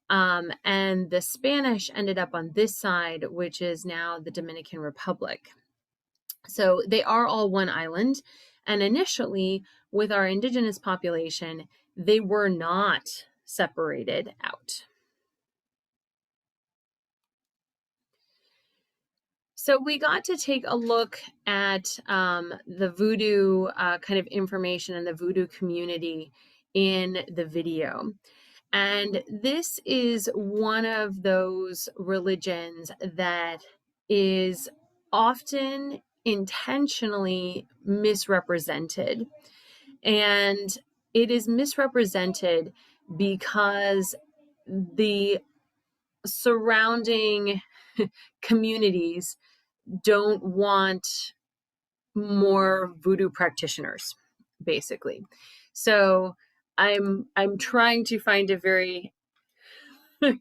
A: and the Spanish ended up on this side, which is now the Dominican Republic. So they are all one island, and initially, with our indigenous population, they were not separated out. So we got to take a look at the voodoo kind of information and the voodoo community in the video. And this is one of those religions that is often intentionally misrepresented. And it is misrepresented because the surrounding communities don't want more voodoo practitioners, basically. So I'm trying to find a very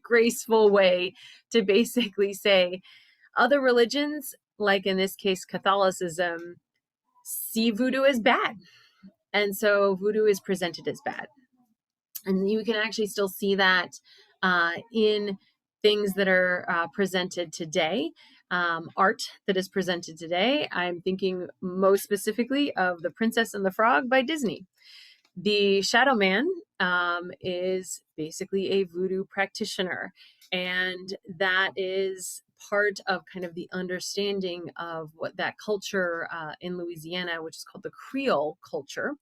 A: graceful way to basically say other religions, like in this case Catholicism, see voodoo as bad. And so voodoo is presented as bad. And you can actually still see that in things that are presented today, art that is presented today. I'm thinking most specifically of The Princess and the Frog by Disney. The Shadow Man is basically a voodoo practitioner, and that is part of kind of the understanding of what that culture in Louisiana, which is called the Creole culture.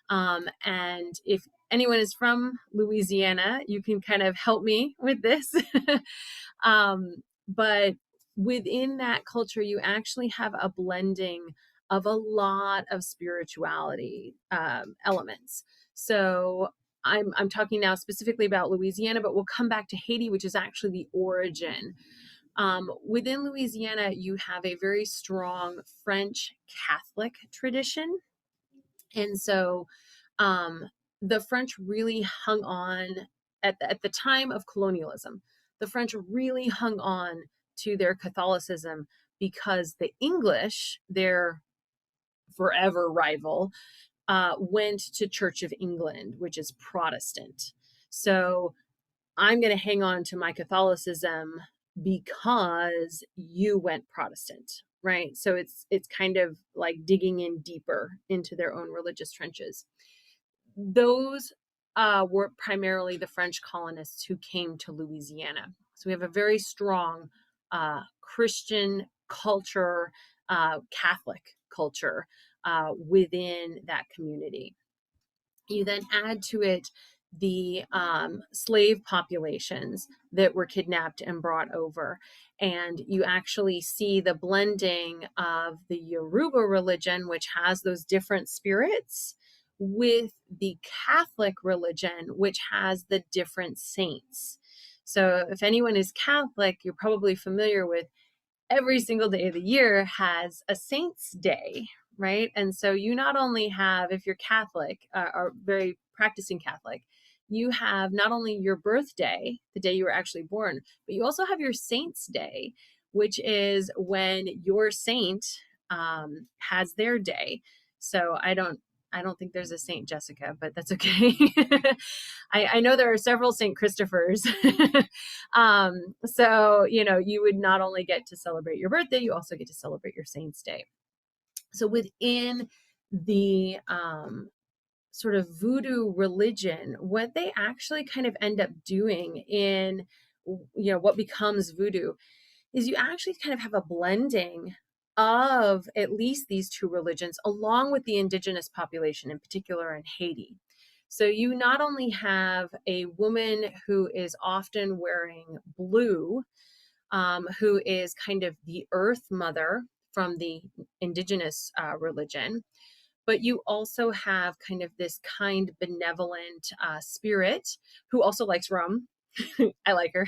A: And if anyone is from Louisiana, you can kind of help me with this. But within that culture, you actually have a blending of a lot of spirituality elements. So I'm talking now specifically about Louisiana, but we'll come back to Haiti, which is actually the origin. Within Louisiana, you have a very strong French Catholic tradition. And so the French really hung on at the time of colonialism. The French really hung on to their Catholicism because the English, their forever rival, went to Church of England, which is Protestant. So I'm going to hang on to my Catholicism because you went Protestant, right? So it's kind of like digging in deeper into their own religious trenches. Those were primarily the French colonists who came to Louisiana. So we have a very strong Christian culture, Catholic culture within that community. You then add to it the slave populations that were kidnapped and brought over. And you actually see the blending of the Yoruba religion, which has those different spirits, with the Catholic religion, which has the different saints. So if anyone is Catholic, you're probably familiar with every single day of the year has a saint's day, right? And so you not only have, if you're Catholic or very practicing Catholic, you have not only your birthday, the day you were actually born, but you also have your saint's day, which is when your saint has their day. So I don't think there's a Saint Jessica, but that's okay. I know there are several Saint Christophers. So, you would not only get to celebrate your birthday, you also get to celebrate your Saint's Day. So within the sort of voodoo religion, what they actually kind of end up doing in, what becomes voodoo is you actually kind of have a blending of at least these two religions, along with the indigenous population, in particular in Haiti. So you not only have a woman who is often wearing blue, who is kind of the earth mother from the indigenous religion, but you also have kind of this kind, benevolent spirit who also likes rum. I like her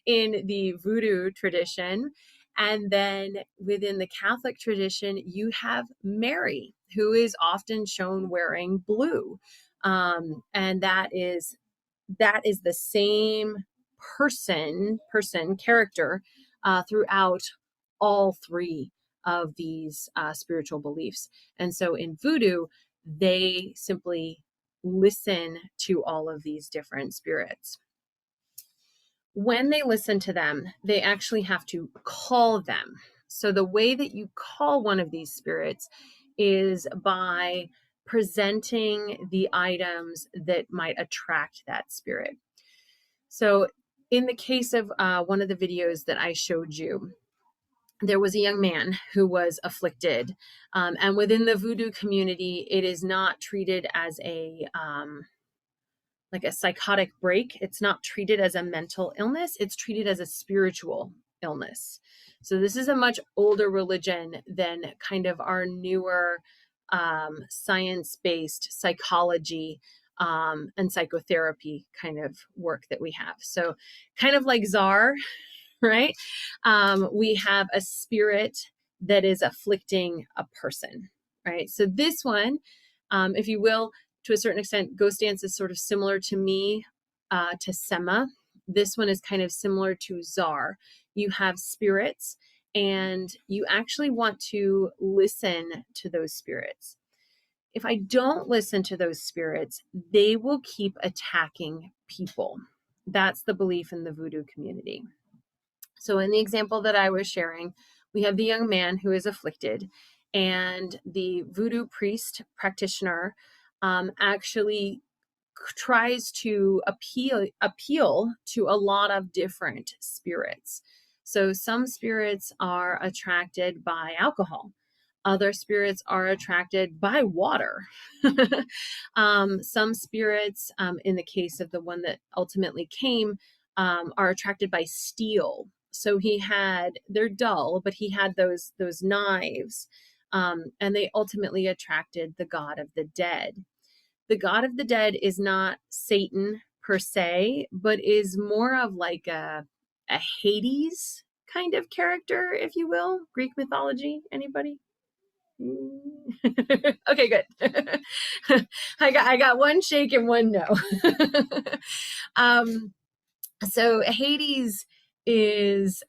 A: in the voodoo tradition. And then within the Catholic tradition, you have Mary, who is often shown wearing blue. And that is the same character throughout all three of these spiritual beliefs. And so in voodoo, they simply listen to all of these different spirits. When they listen to them, they actually have to call them. So the way that you call one of these spirits is by presenting the items that might attract that spirit. So in the case of one of the videos that I showed you, there was a young man who was afflicted. And within the voodoo community, it is not treated as like a psychotic break. It's not treated as a mental illness. It's treated as a spiritual illness. So this is a much older religion than kind of our newer science-based psychology and psychotherapy kind of work that we have. So kind of like Czar, right? We have a spirit that is afflicting a person, right? So this one, if you will, to a certain extent, Ghost Dance is sort of similar to me, to Sema. This one is kind of similar to Czar. You have spirits, and you actually want to listen to those spirits. If I don't listen to those spirits, they will keep attacking people. That's the belief in the voodoo community. So in the example that I was sharing, we have the young man who is afflicted, and the voodoo priest practitioner actually tries to appeal to a lot of different spirits. So some spirits are attracted by alcohol. Other spirits are attracted by water. Some spirits, in the case of the one that ultimately came, are attracted by steel. So they're dull, but he had those knives, and they ultimately attracted the god of the dead. The god of the dead is not Satan per se, but is more of like a Hades kind of character, if you will. Greek mythology, anybody? Okay, good. I got one shake and one no. So Hades is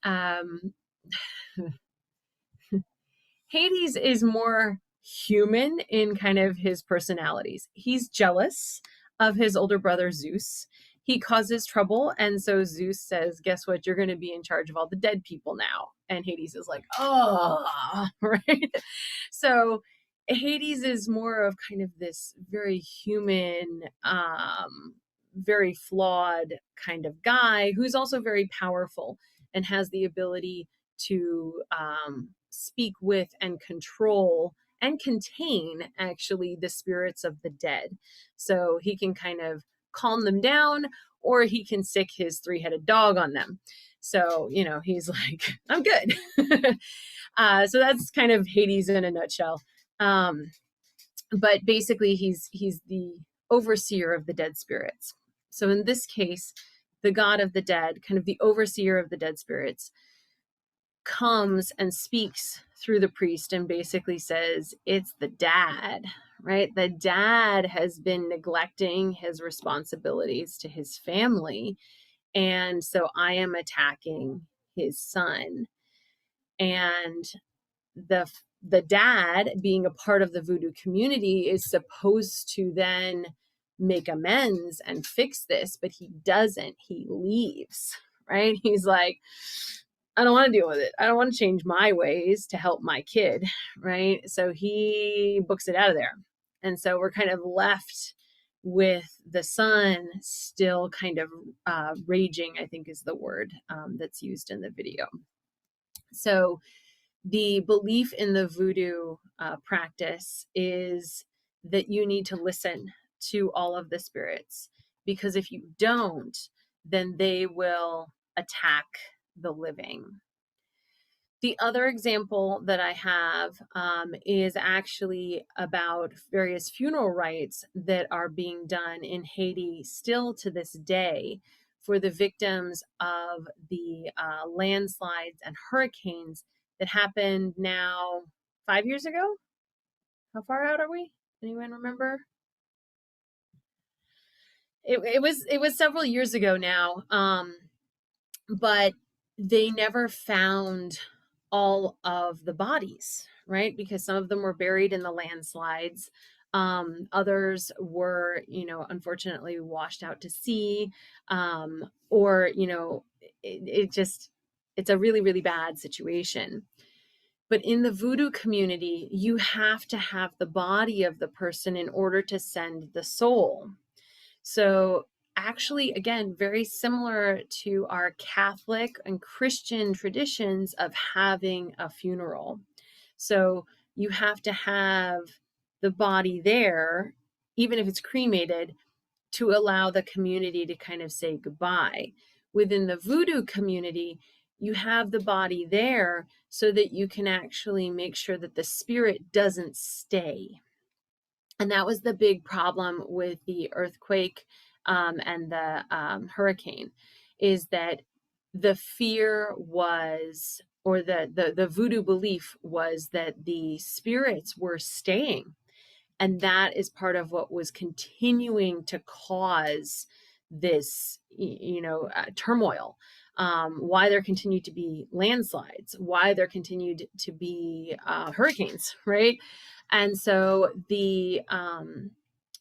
A: Hades is more human in kind of his personalities. He's jealous of his older brother Zeus. He causes trouble, and so Zeus says, guess what, you're going to be in charge of all the dead people now. And Hades is like, oh, right. So Hades is more of kind of this very human, very flawed kind of guy who's also very powerful and has the ability to speak with and control and contain actually the spirits of the dead. So he can kind of calm them down, or he can sick his three-headed dog on them. So, he's like, I'm good. So that's kind of Hades in a nutshell. But basically he's the overseer of the dead spirits. So in this case, the god of the dead, kind of the overseer of the dead spirits, comes and speaks through the priest and basically says, it's the dad, right? The dad has been neglecting his responsibilities to his family, and so I am attacking his son. And the dad, being a part of the voodoo community, is supposed to then make amends and fix this, but he doesn't. He leaves, right? He's like, I don't want to deal with it. I don't want to change my ways to help my kid, right? So he books it out of there. And so we're kind of left with the son still kind of raging, I think is the word that's used in the video. So the belief in the voodoo practice is that you need to listen to all of the spirits, because if you don't, then they will attack the living. The other example that I have is actually about various funeral rites that are being done in Haiti still to this day for the victims of the landslides and hurricanes that happened now 5 years ago. How far out are we? Anyone remember? It was several years ago now, but they never found all of the bodies, right? Because some of them were buried in the landslides. Others were, unfortunately washed out to sea, or, it's a really, really bad situation. But in the voodoo community, you have to have the body of the person in order to send the soul. So actually, again, very similar to our Catholic and Christian traditions of having a funeral. So you have to have the body there, even if it's cremated, to allow the community to kind of say goodbye. Within the voodoo community, you have the body there so that you can actually make sure that the spirit doesn't stay. And that was the big problem with the earthquake and the hurricane, is that the fear was, or the voodoo belief was, that the spirits were staying. And that is part of what was continuing to cause this, turmoil. why there continued to be landslides, why there continued to be hurricanes, right? And so the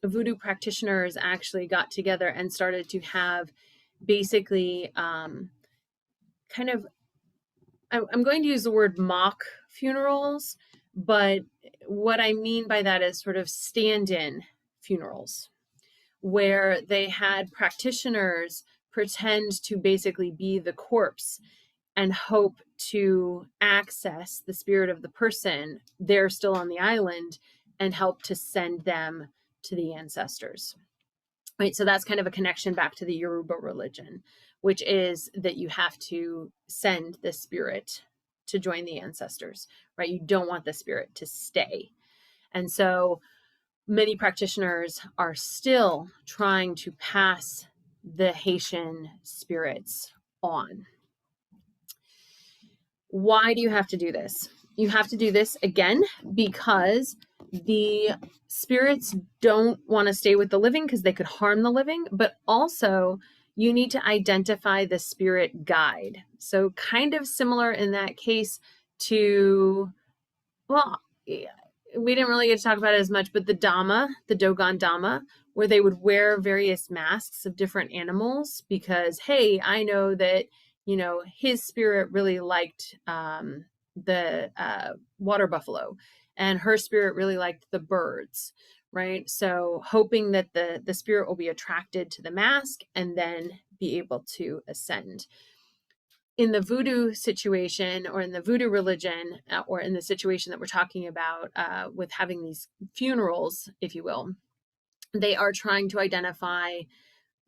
A: voodoo practitioners actually got together and started to have basically kind of, I'm going to use the word mock funerals, but what I mean by that is sort of stand-in funerals, where they had practitioners pretend to basically be the corpse and hope to access the spirit of the person they're still on the island and help to send them to the ancestors. Right, so that's kind of a connection back to the Yoruba religion, which is that you have to send the spirit to join the ancestors, right? You don't want the spirit to stay. And so many practitioners are still trying to pass the Haitian spirits on. Why do you have to do this? You have to do this, again, because the spirits don't want to stay with the living because they could harm the living, but also you need to identify the spirit guide. So kind of similar in that case to, well, we didn't really get to talk about it as much, but the Dama, the Dogon Dama, where they would wear various masks of different animals because, hey, I know that, you know, his spirit really liked the water buffalo and her spirit really liked the birds, right? So hoping that the spirit will be attracted to the mask and then be able to ascend. In the voodoo situation or in the voodoo religion or in the situation that we're talking about with having these funerals, if you will, they are trying to identify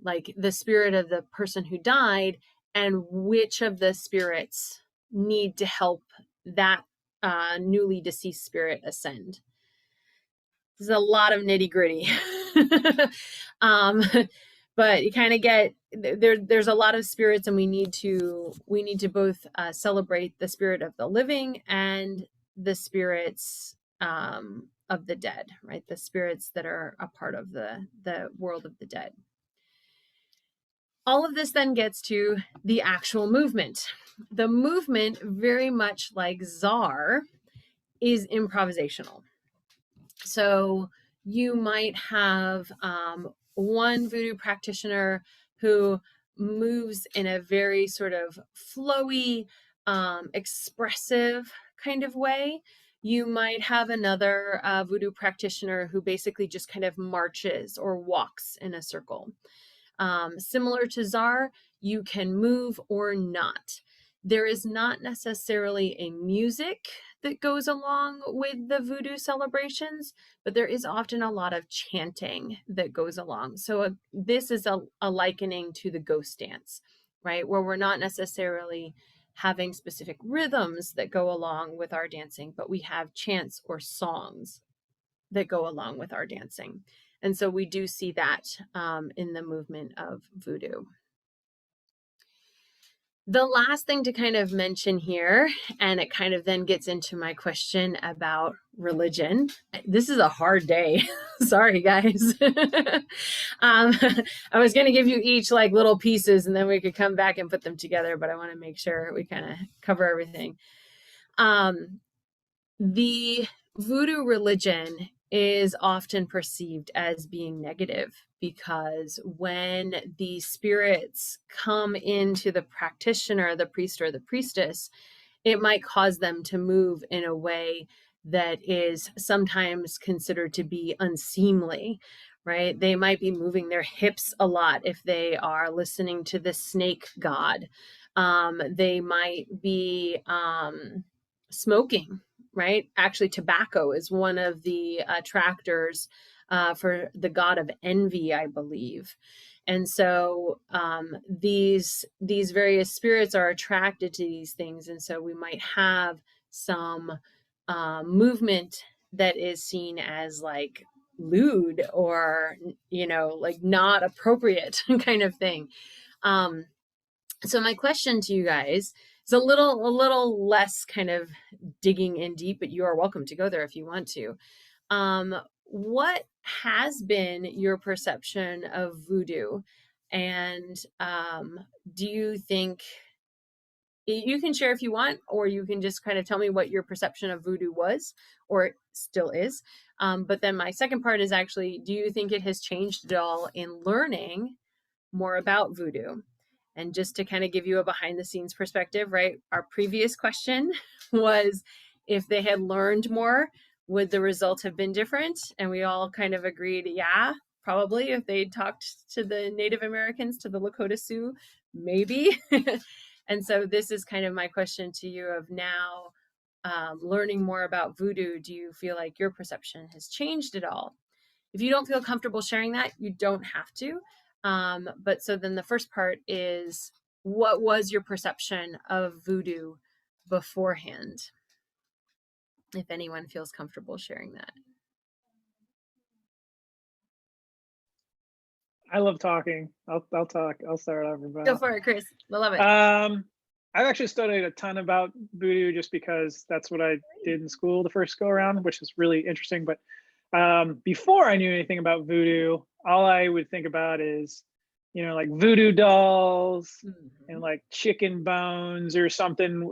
A: like the spirit of the person who died and which of the spirits need to help that newly deceased spirit ascend. There's a lot of nitty gritty. But you kind of get there's a lot of spirits, and we need to both celebrate the spirit of the living and the spirits of the dead, right? The spirits that are a part of the world of the dead. All of this then gets to the actual movement. The movement, very much like Czar, is improvisational. So you might have one voodoo practitioner who moves in a very sort of flowy, expressive kind of way. You might have another voodoo practitioner who basically just kind of marches or walks in a circle. Similar to Czar, you can move or not. There is not necessarily a music that goes along with the voodoo celebrations, but there is often a lot of chanting that goes along. So this is a likening to the ghost dance, right? Where we're not necessarily having specific rhythms that go along with our dancing, but we have chants or songs that go along with our dancing. And so we do see that in the movement of voodoo. The last thing to kind of mention here, and it kind of then gets into my question about religion. This is a hard day. Sorry, guys. I was going to give you each like little pieces and then we could come back and put them together, but I want to make sure we kind of cover everything. The voodoo religion is often perceived as being negative because when the spirits come into the practitioner, the priest or the priestess, it might cause them to move in a way that is sometimes considered to be unseemly, right? They might be moving their hips a lot if they are listening to the snake god. They might be smoking, right? Actually, tobacco is one of the attractors for the god of envy, I believe. And so these various spirits are attracted to these things. And so we might have some movement that is seen as like lewd or, you know, like not appropriate kind of thing. So my question to you guys is a little less kind of digging in deep, but you are welcome to go there if you want to. What has been your perception of voodoo? And do you think you can share if you want, or you can just kind of tell me what your perception of voodoo was or still is. But then my second part is actually, do you think it has changed at all in learning more about voodoo? And just to kind of give you a behind the scenes perspective, right? Our previous question was, if they had learned more, would the results have been different? And we all kind of agreed, yeah, probably. If they talked to the Native Americans, to the Lakota Sioux, maybe. And so this is kind of my question to you of now, learning more about voodoo, do you feel like your perception has changed at all? If you don't feel comfortable sharing that, you don't have to. But so then the first part is, what was your perception of voodoo beforehand? If anyone feels comfortable sharing that.
C: I love talking. I'll talk. I'll start off about.
A: Go for it, Chris. I love it.
C: I've actually studied a ton about voodoo just because that's what I did in school the first go around, which is really interesting. But before I knew anything about voodoo, all I would think about is, like voodoo dolls and like chicken bones or something,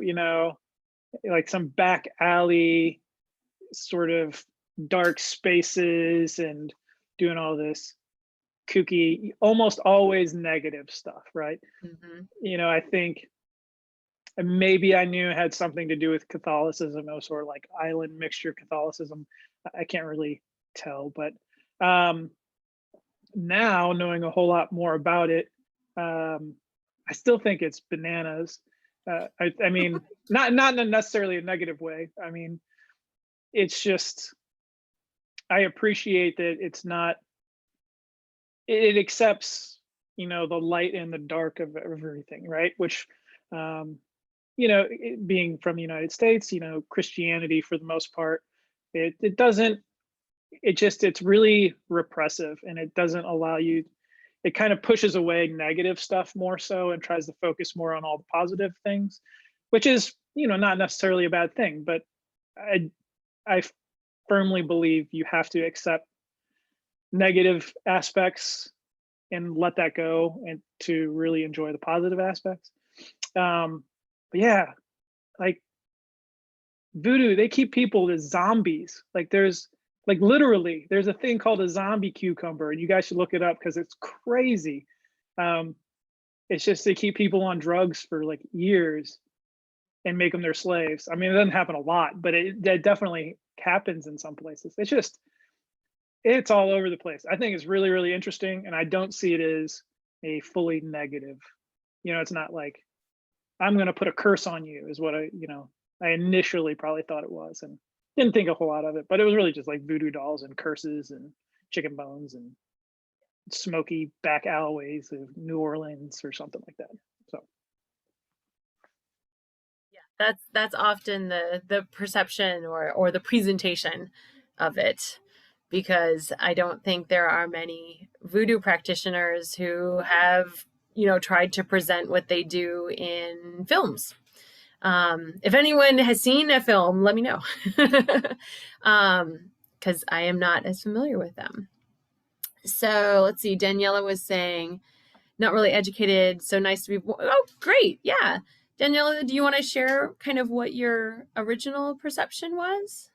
C: like some back alley sort of dark spaces and doing all this kooky, almost always negative stuff, right? I think maybe I knew it had something to do with Catholicism, or sort of like island mixture Catholicism. I can't really tell, but now knowing a whole lot more about it, I still think it's bananas. I mean, not in necessarily a negative way. I mean, it's just, I appreciate that it's not, it accepts, the light and the dark of everything, right? Which, being from the United States, Christianity for the most part, it doesn't, it's really repressive, and it doesn't allow you, it kind of pushes away negative stuff more so and tries to focus more on all the positive things, which is, not necessarily a bad thing. But I firmly believe you have to accept negative aspects and let that go, and to really enjoy the positive aspects. But yeah, like voodoo, they keep people as zombies. Like literally there's a thing called a zombie cucumber, and you guys should look it up because it's crazy. It's just they keep people on drugs for like years and make them their slaves. I mean, it doesn't happen a lot, but it definitely happens in some places. It's all over the place. I think it's really, really interesting, and I don't see it as a fully negative. It's not like I'm going to put a curse on you is what I initially probably thought it was, and didn't think a whole lot of it, but it was really just like voodoo dolls and curses and chicken bones and smoky back alleyways of New Orleans or something like that. So
A: Yeah, that's often the perception or the presentation of it, because I don't think there are many voodoo practitioners who have, tried to present what they do in films. If anyone has seen a film, let me know, because I am not as familiar with them. So let's see. Daniela was saying, not really educated, so nice to be. Oh, great. Yeah. Daniela, do you want to share kind of what your original perception was?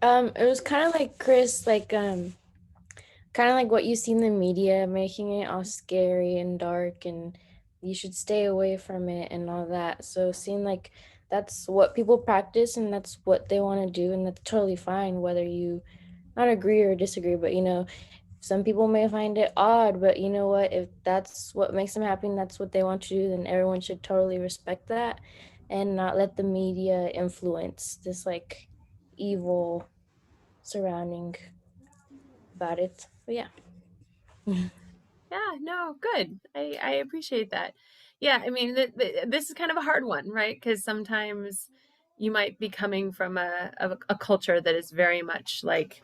D: It was kind of like Chris, like kind of like what you see in the media, making it all scary and dark, and you should stay away from it and all that. So seeing like that's what people practice and that's what they want to do, and that's totally fine whether you not agree or disagree. But some people may find it odd, but you know what? If that's what makes them happy and that's what they want to do, then everyone should totally respect that and not let the media influence this like evil surrounding about it. But yeah.
A: Yeah, no, good. I appreciate that. Yeah, I mean, this is kind of a hard one, right? Because sometimes you might be coming from a culture that is very much like,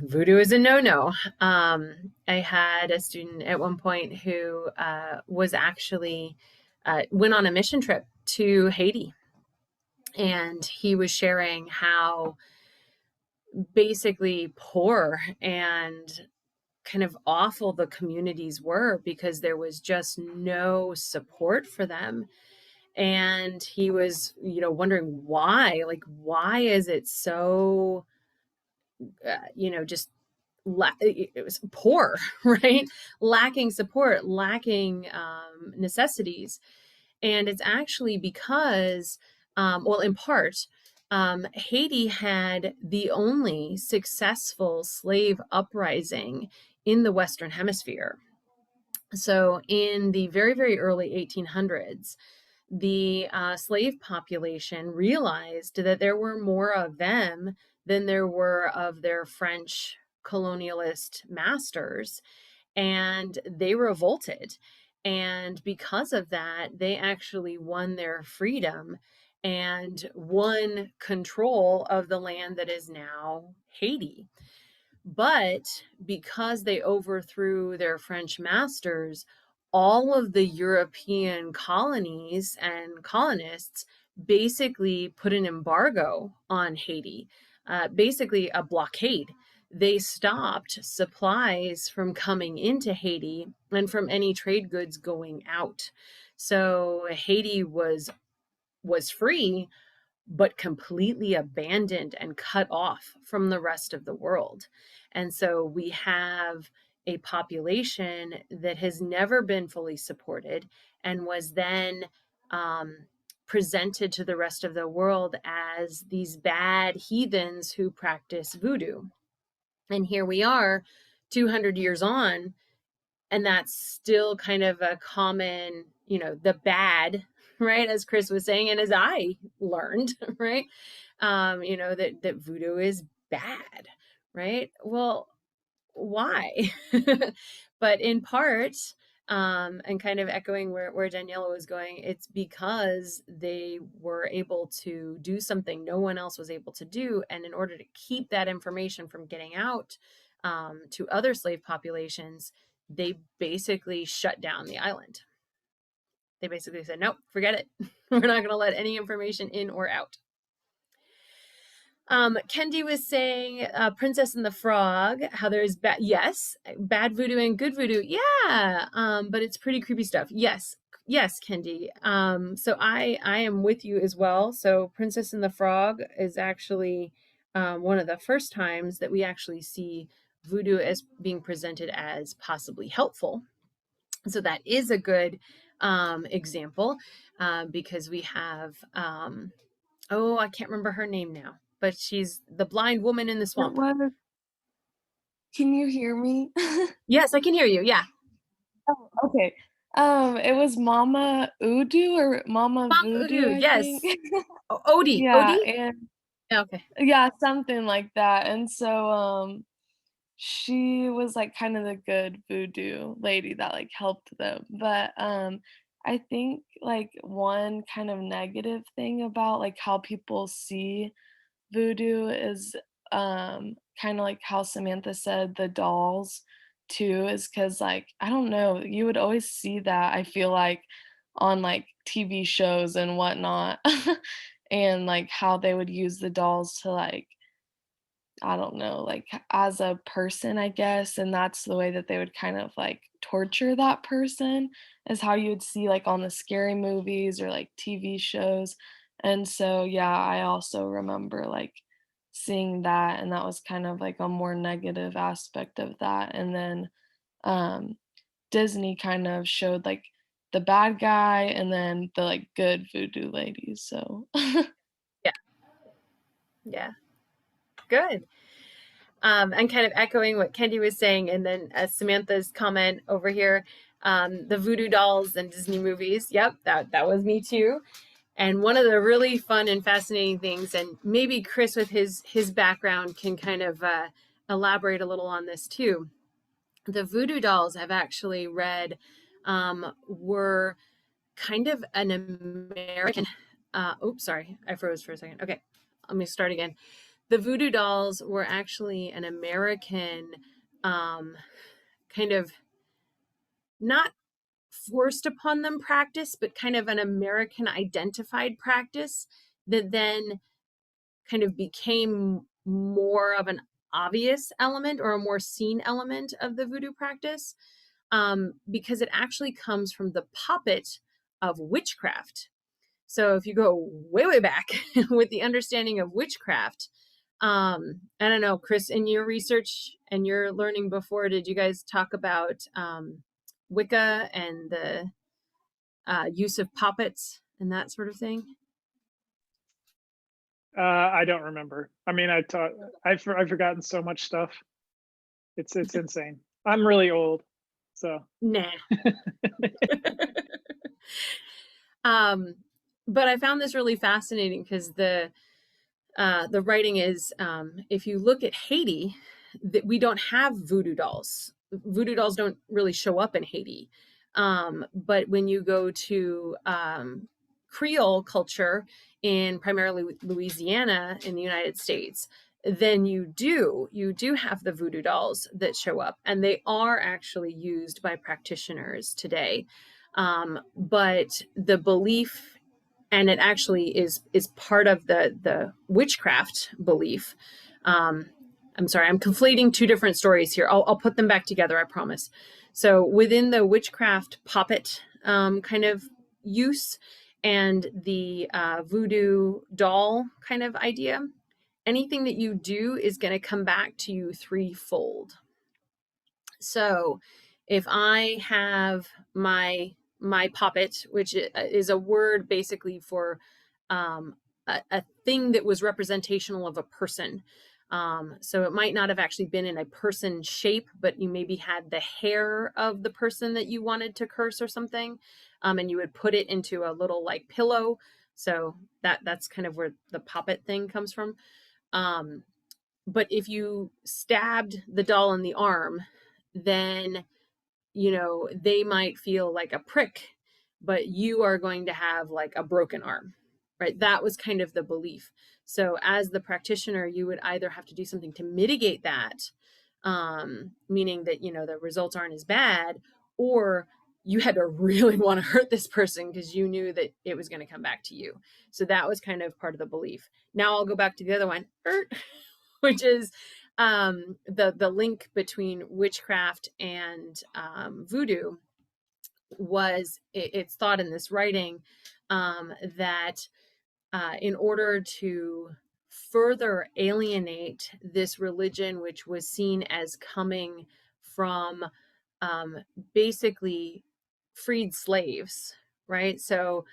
A: voodoo is a no-no. I had a student at one point who was actually went on a mission trip to Haiti, and he was sharing how basically poor and kind of awful the communities were, because there was just no support for them. And he was, wondering why, like, why is it so, just it was poor, right? Lacking support, lacking necessities. And it's actually because, well, in part, Haiti had the only successful slave uprising in the Western Hemisphere. So in the very, very early 1800s, the slave population realized that there were more of them than there were of their French colonialist masters, and they revolted. And because of that, they actually won their freedom and won control of the land that is now Haiti. But because they overthrew their French masters, all of the European colonies and colonists basically put an embargo on Haiti, basically a blockade. They stopped supplies from coming into Haiti and from any trade goods going out. So Haiti was free, but completely abandoned and cut off from the rest of the world. And so we have a population that has never been fully supported and was then presented to the rest of the world as these bad heathens who practice voodoo. And here we are 200 years on, and that's still kind of a common, the bad, right, as Chris was saying, and as I learned, right, that voodoo is bad, right? Well, why? But in part, and kind of echoing where Daniela was going, it's because they were able to do something no one else was able to do, and in order to keep that information from getting out to other slave populations, they basically shut down the island. They basically said, nope, forget it. We're not going to let any information in or out. Kendi was saying Princess and the Frog, how there's yes, bad voodoo and good voodoo. Yeah, but it's pretty creepy stuff. Yes, Kendi. So I am with you as well. So Princess and the Frog is actually one of the first times that we actually see voodoo as being presented as possibly helpful. So that is a good example, because we have, I can't remember her name now, but she's the blind woman in the swamp.
E: Can you hear me?
A: Yes, I can hear you. Yeah.
E: Oh, okay. It was Mama Udu or Mama Voodoo, I
A: yes.
E: think.
A: Odie.
E: Yeah,
A: Odie?
E: and
A: Okay.
E: yeah, something like that. And so she was like kind of the good voodoo lady that like helped them. But I think like one kind of negative thing about like how people see voodoo is kind of like how Samantha said the dolls too, is because like I don't know, you would always see that, I feel like, on like TV shows and whatnot. And like how they would use the dolls to like, I don't know, like as a person, I guess. And that's the way that they would kind of like torture that person, is how you would see like on the scary movies or like TV shows. And so, yeah, I also remember like seeing that. And that was kind of like a more negative aspect of that. And then Disney kind of showed like the bad guy and then the like good voodoo ladies. So,
A: Yeah. Yeah. Good. And kind of echoing what Kendi was saying, and then Samantha's comment over here, the voodoo dolls and Disney movies. Yep, that was me too. And one of the really fun and fascinating things, and maybe Chris with his background can kind of elaborate a little on this too. The voodoo dolls I've actually read were kind of an American. Oops, sorry, I froze for a second. Okay, let me start again. The voodoo dolls were actually an American kind of, not forced upon them practice, but kind of an American identified practice that then kind of became more of an obvious element or a more seen element of the voodoo practice, because it actually comes from the puppet of witchcraft. So if you go way, way back with the understanding of witchcraft, I don't know, Chris, in your research and your learning before, did you guys talk about Wicca and the use of puppets and that sort of thing?
C: I don't remember. I mean, I've forgotten so much stuff. It's insane. I'm really old, so.
A: Nah. But I found this really fascinating because the writing is, if you look at Haiti, that we don't have voodoo dolls. Voodoo dolls don't really show up in Haiti. But when you go to Creole culture in primarily Louisiana in the United States, then you do have the voodoo dolls that show up, and they are actually used by practitioners today. But the belief, and it actually is part of the witchcraft belief. I'm sorry, I'm conflating two different stories here. I'll put them back together, I promise. So within the witchcraft puppet kind of use and the voodoo doll kind of idea, anything that you do is going to come back to you threefold. So if I have my puppet, which is a word basically for a thing that was representational of a person. So it might not have actually been in a person shape, but you maybe had the hair of the person that you wanted to curse or something, and you would put it into a little like pillow. So that's kind of where the puppet thing comes from. But if you stabbed the doll in the arm, then they might feel like a prick, but you are going to have like a broken arm, right? That was kind of the belief. So as the practitioner, you would either have to do something to mitigate that, meaning that the results aren't as bad, or you had to really want to hurt this person because you knew that it was going to come back to you. So that was kind of part of the belief. Now I'll go back to the other one, which is the link between witchcraft and voodoo. Was it's thought in this writing that in order to further alienate this religion, which was seen as coming from basically freed slaves, right? So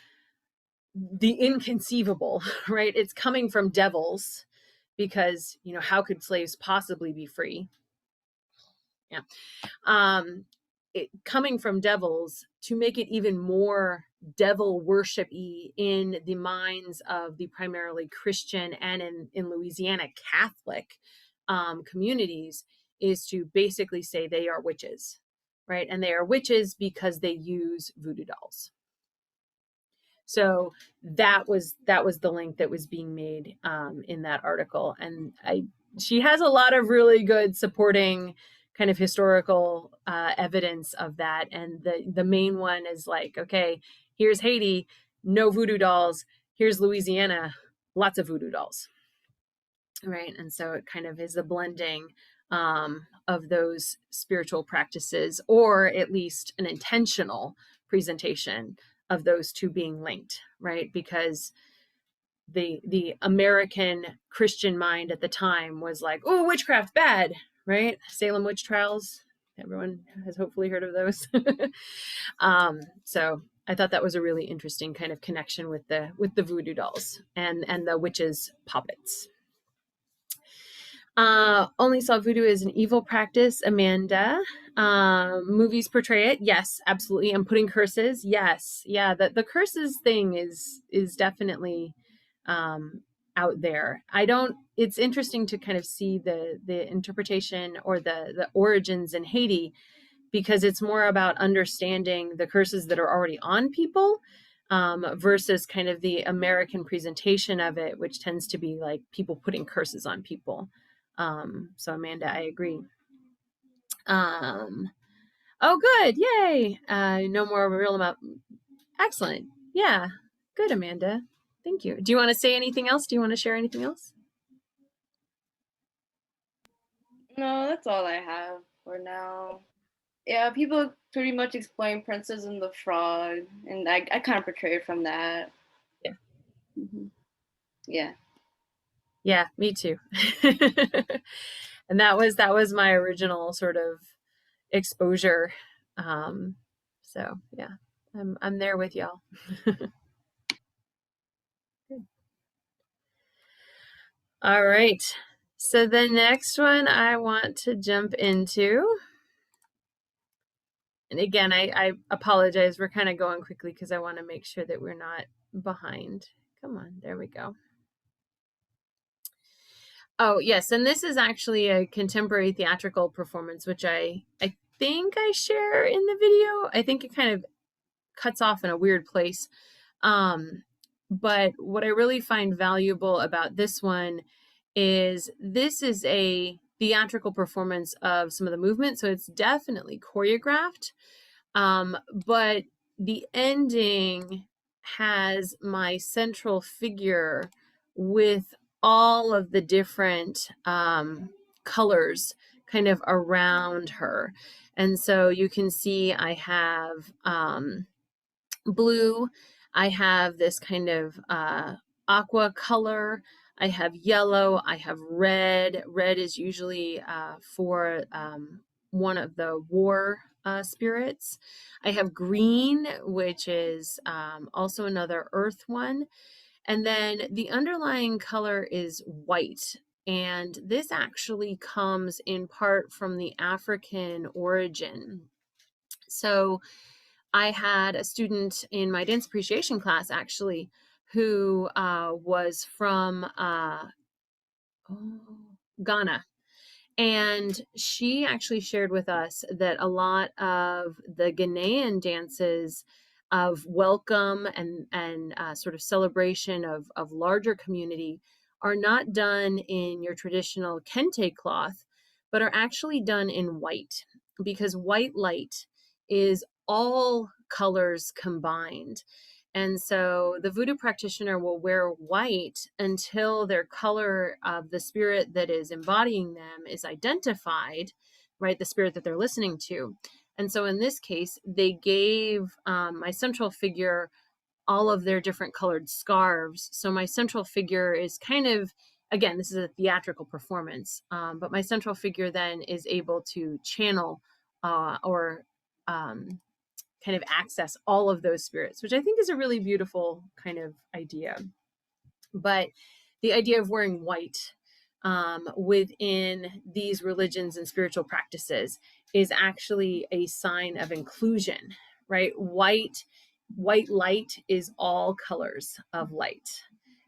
A: the inconceivable, right? It's coming from devils, because how could slaves possibly be free? Yeah. Coming from devils, to make it even more devil worship-y in the minds of the primarily Christian and in Louisiana Catholic communities, is to basically say they are witches, right? And they are witches because they use voodoo dolls. So that was the link that was being made in that article. And she has a lot of really good supporting kind of historical evidence of that. And the main one is like, okay, here's Haiti, no voodoo dolls. Here's Louisiana, lots of voodoo dolls. Right. And so it kind of is a blending of those spiritual practices, or at least an intentional presentation of those two being linked, right? Because the American Christian mind at the time was like, oh, witchcraft bad, right? Salem witch trials. Everyone has hopefully heard of those. So I thought that was a really interesting kind of connection with the voodoo dolls and the witches' puppets. Only saw voodoo as an evil practice, Amanda. Movies portray it. Yes, absolutely. And putting curses. Yes. Yeah. The curses thing is definitely out there. It's interesting to kind of see the interpretation or the origins in Haiti, because it's more about understanding the curses that are already on people, versus kind of the American presentation of it, which tends to be like people putting curses on people. So Amanda, I agree. Oh, good. Yay. No more real amount. Excellent. Yeah. Good, Amanda. Thank you. Do you want to say anything else? Do you want to share anything else?
B: No, that's all I have for now. Yeah, people pretty much explain Princess and the Frog, and I kind of portrayed from that.
A: Yeah.
B: Hmm. Yeah.
A: Yeah, me too. And that was my original sort of exposure. So yeah, I'm there with y'all. All right. So the next one I want to jump into, and again, I apologize. We're kind of going quickly because I want to make sure that we're not behind. Come on, there we go. Oh, yes, and this is actually a contemporary theatrical performance, which I think I share in the video. I think it kind of cuts off in a weird place. But what I really find valuable about this one is this is a theatrical performance of some of the movement, so it's definitely choreographed. But the ending has my central figure with all of the different colors kind of around her. And so you can see I have blue, I have this kind of aqua color, I have yellow, I have red. Red is usually for one of the war spirits. I have green, which is also another earth one. And then the underlying color is white. And this actually comes in part from the African origin. So I had a student in my dance appreciation class actually who was from Ghana. And she actually shared with us that a lot of the Ghanaian dances of welcome and sort of celebration of larger community are not done in your traditional kente cloth, but are actually done in white, because white light is all colors combined. And so the voodoo practitioner will wear white until their color of the spirit that is embodying them is identified, right? The spirit that they're listening to. And so in this case, they gave my central figure all of their different colored scarves. So my central figure is kind of, again, this is a theatrical performance, but my central figure then is able to channel or kind of access all of those spirits, which I think is a really beautiful kind of idea. But the idea of wearing white within these religions and spiritual practices is actually a sign of inclusion, right? White light is all colors of light.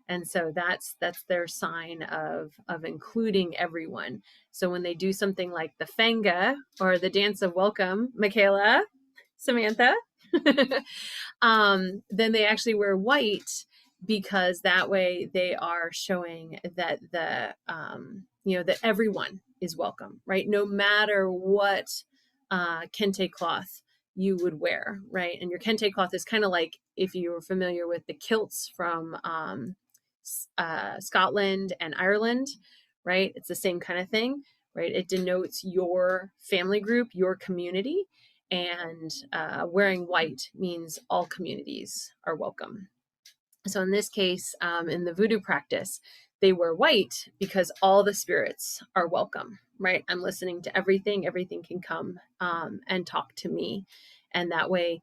A: And so that's their sign of including everyone. So when they do something like the fanga or the dance of welcome, Michaela, Samantha, then they actually wear white, because that way they are showing that that everyone is welcome, right? No matter what kente cloth you would wear, right? And your kente cloth is kind of like, if you were familiar with the kilts from Scotland and Ireland, right? It's the same kind of thing, right? It denotes your family group, your community, and wearing white means all communities are welcome. So in this case, in the voodoo practice, they wear white because all the spirits are welcome, right? I'm listening to everything. Everything can come and talk to me. And that way,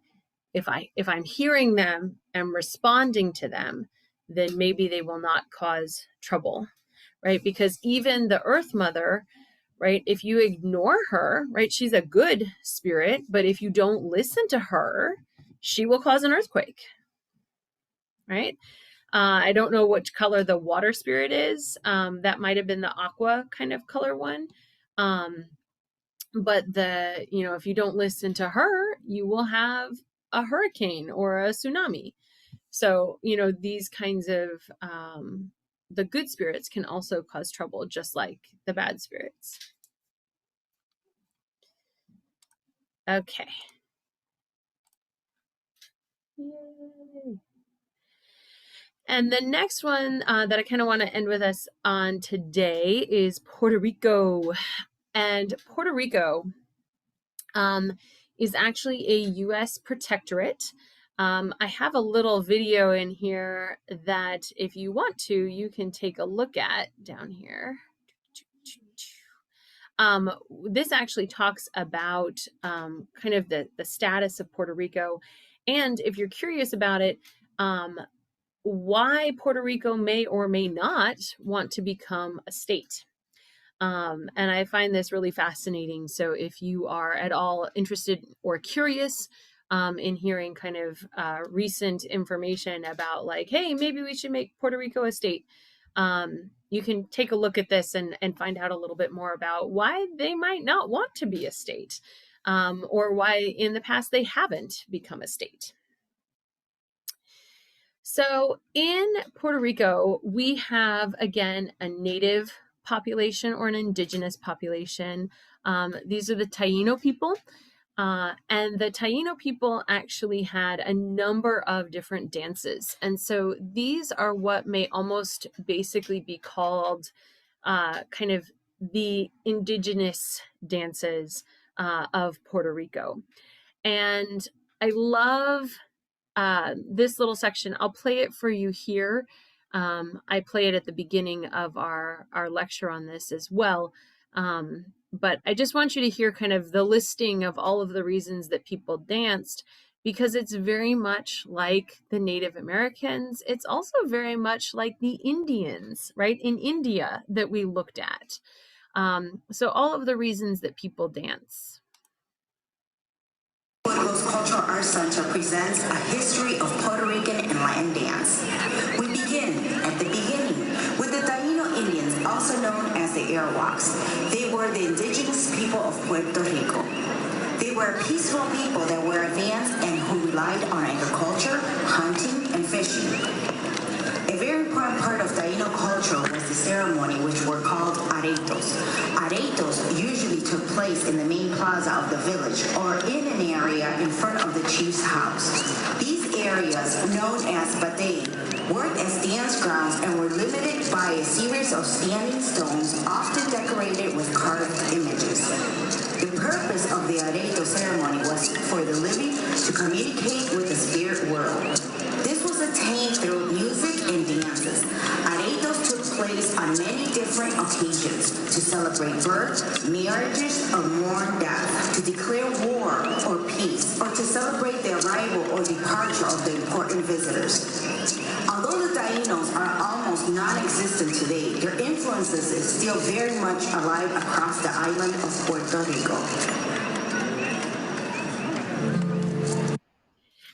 A: if I'm hearing them and responding to them, then maybe they will not cause trouble, right? Because even the Earth Mother, right, if you ignore her, right, she's a good spirit, but if you don't listen to her, she will cause an earthquake, right? I don't know which color the water spirit is. That might have been the aqua kind of color one. But if you don't listen to her, you will have a hurricane or a tsunami. So, these kinds of the good spirits can also cause trouble, just like the bad spirits. Okay. Yay. And the next one that I kind of want to end with us on today is Puerto Rico. And Puerto Rico is actually a U.S. protectorate. I have a little video in here that if you want to, you can take a look at down here. This actually talks about kind of the status of Puerto Rico. And if you're curious about it, why Puerto Rico may or may not want to become a state. And I find this really fascinating. So if you are at all interested or curious in hearing kind of recent information about like, hey, maybe we should make Puerto Rico a state, you can take a look at this and find out a little bit more about why they might not want to be a state, or why in the past they haven't become a state. So in Puerto Rico, we have, again, a native population or an indigenous population. These are the Taino people. And the Taino people actually had a number of different dances. And so these are what may almost basically be called kind of the indigenous dances of Puerto Rico. And I love this little section. I'll play it for you here. I play it at the beginning of our lecture on this as well. But I just want you to hear kind of the listing of all of the reasons that people danced, because it's very much like the Native Americans. It's also very much like the Indians, right, in India that we looked at. So all of the reasons that people dance.
F: Vodou's Cultural Arts Center presents a history of Puerto Rican and Latin dance. We begin at the beginning with the Taino Indians, also known as the Arawaks. They were the indigenous people of Puerto Rico. They were peaceful people that were advanced and who relied on agriculture, hunting, and fishing. A very important part of Taino culture was the ceremony, which were called aretos. Aretos usually took place in the main plaza of the village or in an area in front of the chief's house. These areas, known as batey, worked as dance grounds and were limited by a series of standing stones, often decorated with carved images. The purpose of the areto ceremony was for the living to communicate with the spirit world. This was attained through music and dances. Aretos took place on many different occasions: to celebrate birth, marriages, or mourn death, to declare war or peace, or to celebrate the arrival or departure of the important visitors. Although the Tainos are almost non-existent today, their influences is still very much alive across the island of Puerto Rico.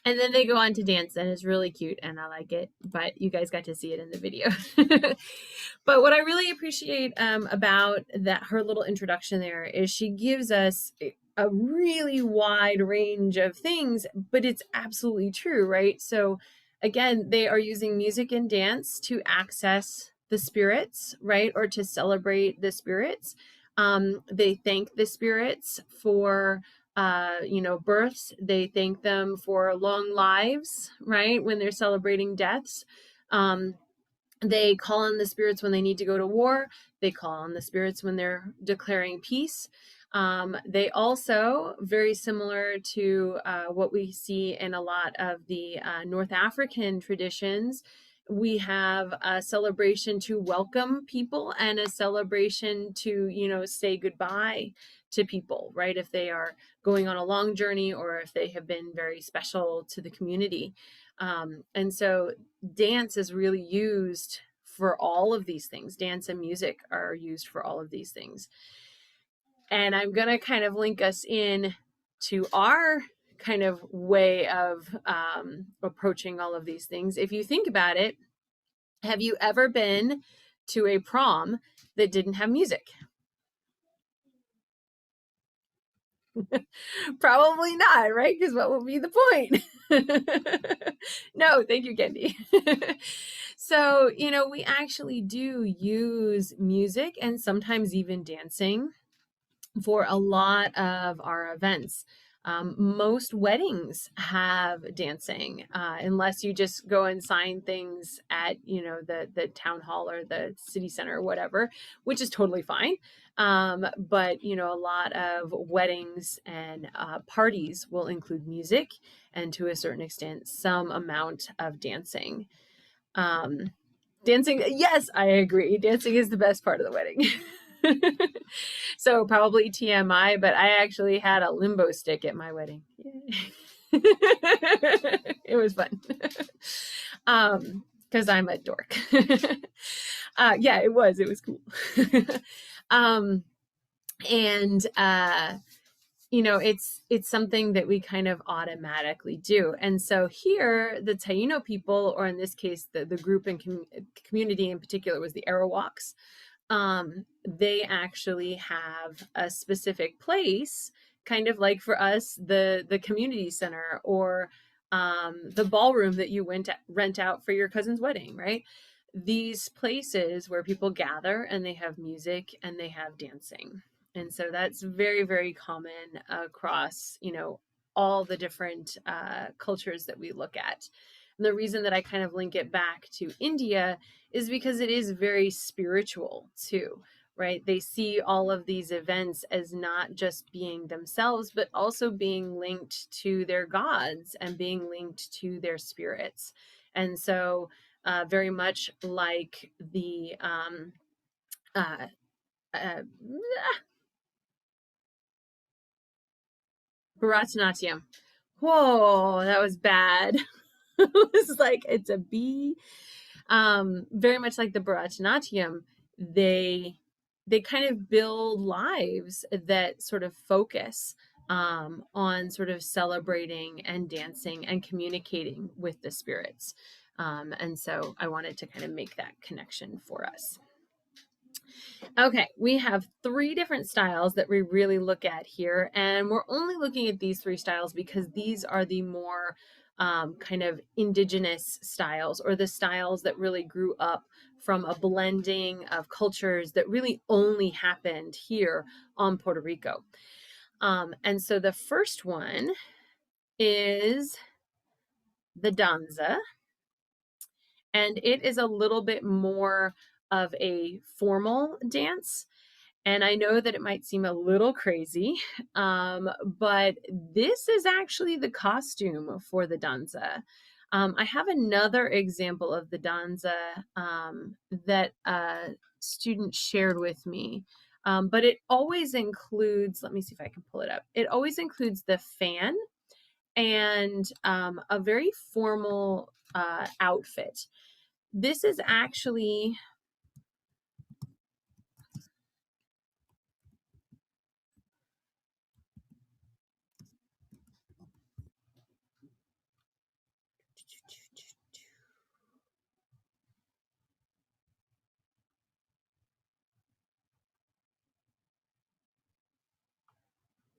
A: And then they go on to dance, and it's really cute, and I like it, but you guys got to see it in the video. But what I really appreciate about that, her little introduction there, is she gives us a really wide range of things, but it's absolutely true, right? So again, they are using music and dance to access the spirits, right? Or to celebrate the spirits. They thank the spirits for births. They thank them for long lives, right? When they're celebrating deaths. They call on the spirits when they need to go to war. They call on the spirits when they're declaring peace. They also, very similar to what we see in a lot of the North African traditions, we have a celebration to welcome people and a celebration to, say goodbye to people, right? If they are going on a long journey or if they have been very special to the community. And so dance is really used for all of these things. Dance and music are used for all of these things. And I'm going to kind of link us in to our kind of way of approaching all of these things. If you think about it, have you ever been to a prom that didn't have music? Probably not, right? Because what would be the point? No, thank you, Kendi. So, we actually do use music and sometimes even dancing for a lot of our events. Most weddings have dancing, unless you just go and sign things at, you know, the town hall or the city center or whatever, which is totally fine. But, you know, a lot of weddings and parties will include music and, to a certain extent, some amount of dancing. Dancing, yes, I agree. Dancing is the best part of the wedding. So probably TMI, but I actually had a limbo stick at my wedding. It was fun. Because I'm a dork. Yeah, it was cool. And you know, it's something that we kind of automatically do. And so here, the Taino people, or in this case, the group and community in particular was the Arawaks. They actually have a specific place, kind of like for us, the community center, or the ballroom that you rent out for your cousin's wedding, right? These places where people gather and they have music and they have dancing. And so that's very, very common across, you know, all the different cultures that we look at. And the reason that I kind of link it back to India is because it is very spiritual too, right? They see all of these events as not just being themselves, but also being linked to their gods and being linked to their spirits. And so very much like the Bharatanatyam. Whoa, that was bad. It was like, it's a B. Very much like the Bharatanatyam, they kind of build lives that sort of focus on sort of celebrating and dancing and communicating with the spirits. And so I wanted to kind of make that connection for us. Okay, we have 3 different styles that we really look at here, and we're only looking at these 3 styles because these are the more kind of indigenous styles, or the styles that really grew up from a blending of cultures that really only happened here on Puerto Rico. And so the first one is the Danza, and it is a little bit more of a formal dance. And I know that it might seem a little crazy, but this is actually the costume for the Danza. I have another example of the Danza that a student shared with me, but it always includes, let me see if I can pull it up. It always includes the fan and a very formal outfit. This is actually...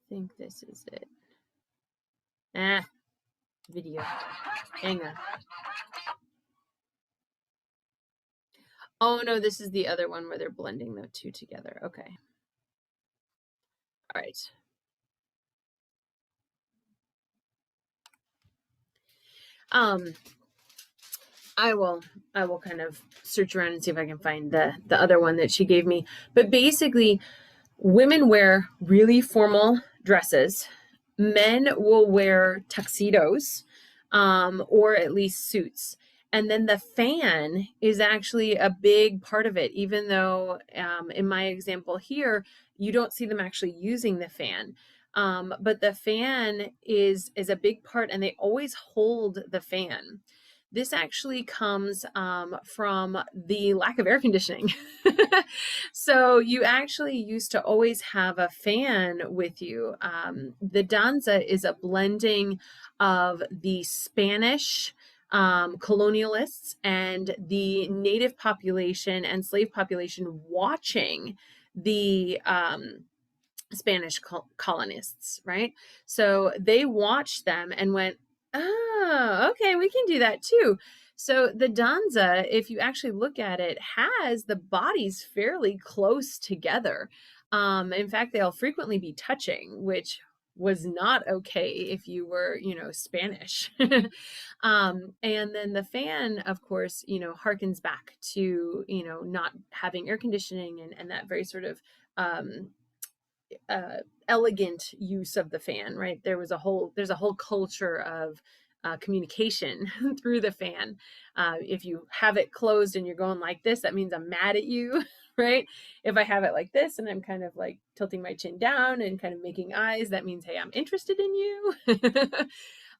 A: I think this is it. Video. Hang on. Oh no, this is the other one where they're blending the 2 together. Okay. All right. I will kind of search around and see if I can find the other one that she gave me. But basically, women wear really formal dresses. Men will wear tuxedos, or at least suits. And then the fan is actually a big part of it, even though in my example here, you don't see them actually using the fan. But the fan is a big part, and they always hold the fan. This actually comes from the lack of air conditioning. So you actually used to always have a fan with you. The danza is a blending of the Spanish colonialists and the native population and slave population watching the Spanish colonists, right? So they watched them and went, oh, okay, we can do that too. So the danza, if you actually look at it, has the bodies fairly close together. In fact, they'll frequently be touching, which was not okay if you were, you know, Spanish. And then the fan, of course, you know, harkens back to, you know, not having air conditioning and that very sort of um, elegant use of the fan, right? There's a whole culture of communication through the fan. If you have it closed and you're going like this, that means I'm mad at you, right? If I have it like this and I'm kind of like tilting my chin down and kind of making eyes, that means, hey, I'm interested in you.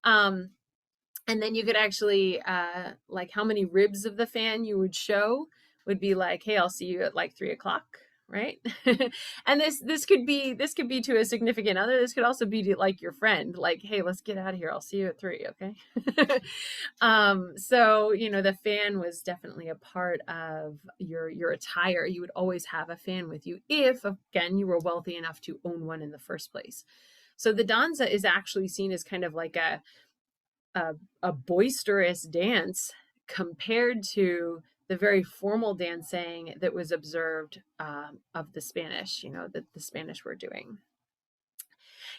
A: And then you could actually, like how many ribs of the fan you would show would be like, hey, I'll see you at like 3 o'clock, right? And this could be to a significant other. This could also be to like your friend, like, hey, let's get out of here. I'll see you at 3, okay? So, you know, the fan was definitely a part of your attire. You would always have a fan with you if, again, you were wealthy enough to own one in the first place. So the danza is actually seen as kind of like a boisterous dance compared to the very formal dancing that was observed of the Spanish, you know, that the Spanish were doing.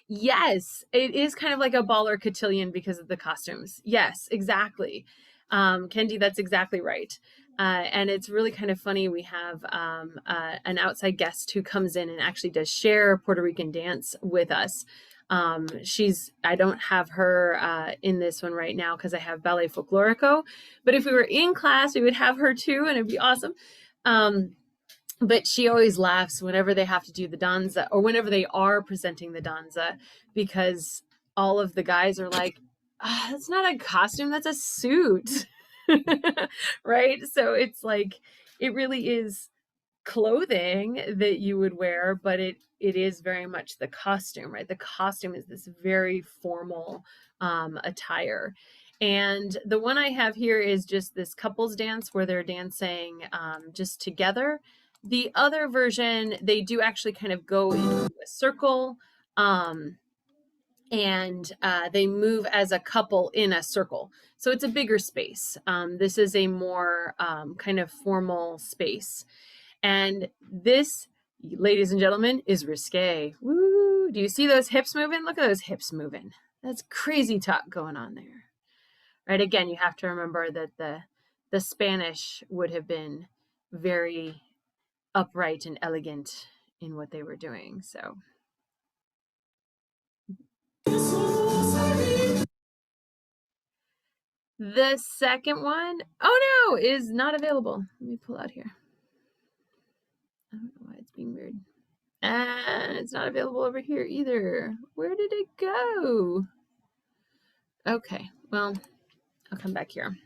A: Yes, it is kind of like a ball or cotillion because of the costumes. Yes, exactly. Kendi, that's exactly right. And it's really kind of funny. We have an outside guest who comes in and actually does share Puerto Rican dance with us. I don't have her in this one right now because I have Ballet Folklorico, but if we were in class, we would have her too, and it'd be awesome. But she always laughs whenever they have to do the danza or whenever they are presenting the danza, because all of the guys are like, oh, that's not a costume, that's a suit. Right? So it's like, it really is clothing that you would wear, but it is very much the costume, right? The costume is this very formal attire. And the one I have here is just this couples dance where they're dancing just together. The other version, they do actually kind of go into a circle and they move as a couple in a circle. So it's a bigger space. This is a more kind of formal space. And this, ladies and gentlemen, is risque. Woo! Do you see those hips moving? Look at those hips moving. That's crazy talk going on there. Right? Again, you have to remember that the Spanish would have been very upright and elegant in what they were doing. So the second one, oh no, is not available. Let me pull out here. I don't know why it's being weird. And it's not available over here either. Where did it go? Okay, well, I'll come back here.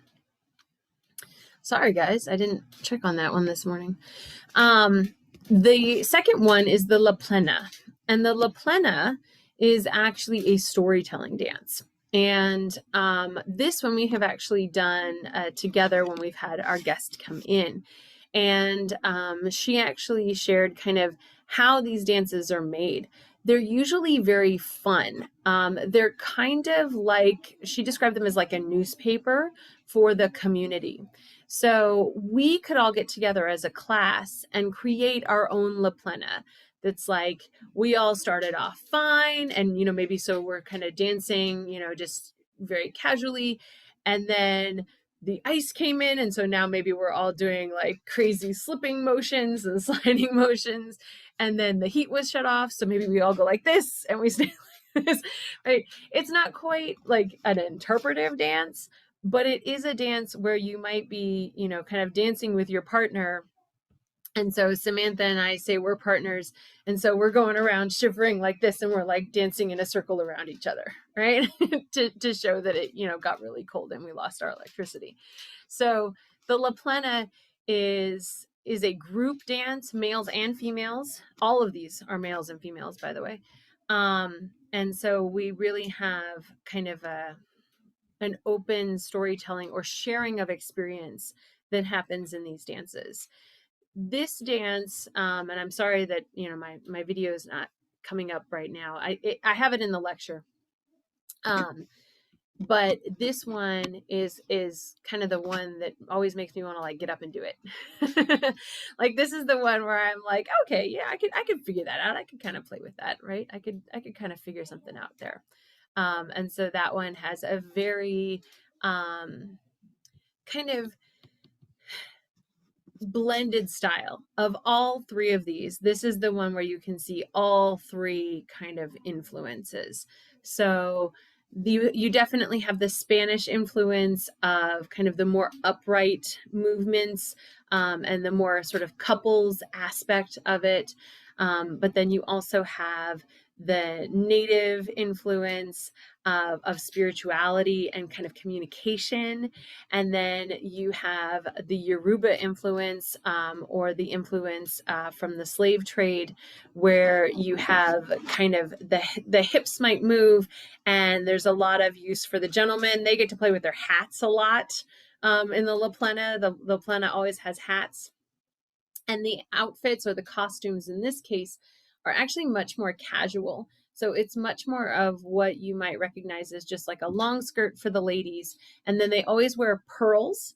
A: Sorry, guys, I didn't check on that one this morning. The second one is the La Plena. And the La Plena is actually a storytelling dance. And this one we have actually done together when we've had our guest come in. And she actually shared kind of how these dances are made. They're usually very fun. They're kind of like, she described them as like a newspaper for the community. So we could all get together as a class and create our own La Plena. That's like, we all started off fine. And, you know, maybe so we're kind of dancing, you know, just very casually. And then the ice came in. And so now maybe we're all doing like crazy slipping motions and sliding motions. And then the heat was shut off. So maybe we all go like this and we stay like this, right? It's not quite like an interpretive dance, but it is a dance where you might be, you know, kind of dancing with your partner. And so Samantha and I say we're partners. And so we're going around shivering like this and we're like dancing in a circle around each other, right? to show that it, you know, got really cold and we lost our electricity. So the La Plena is a group dance, males and females. All of these are males and females, by the way. And so we really have kind of an open storytelling or sharing of experience that happens in these dances. This dance, and I'm sorry that, you know, my video is not coming up right now. I have it in the lecture. But this one is kind of the one that always makes me want to like get up and do it. Like this is the one where I'm like, okay, yeah, I could figure that out. I could kind of play with that, right? I could kind of figure something out there. And so that one has a very kind of blended style. Of all three of these, this is the one where you can see all three kind of influences. So you definitely have the Spanish influence of kind of the more upright movements, and the more sort of couples aspect of it. But then you also have the native influence of spirituality and kind of communication. And then you have the Yoruba influence, or the influence from the slave trade, where you have kind of the hips might move, and there's a lot of use for the gentlemen. They get to play with their hats a lot in the La Plena. The Plena always has hats. And the outfits, or the costumes in this case, are actually much more casual. So it's much more of what you might recognize as just like a long skirt for the ladies. And then they always wear pearls,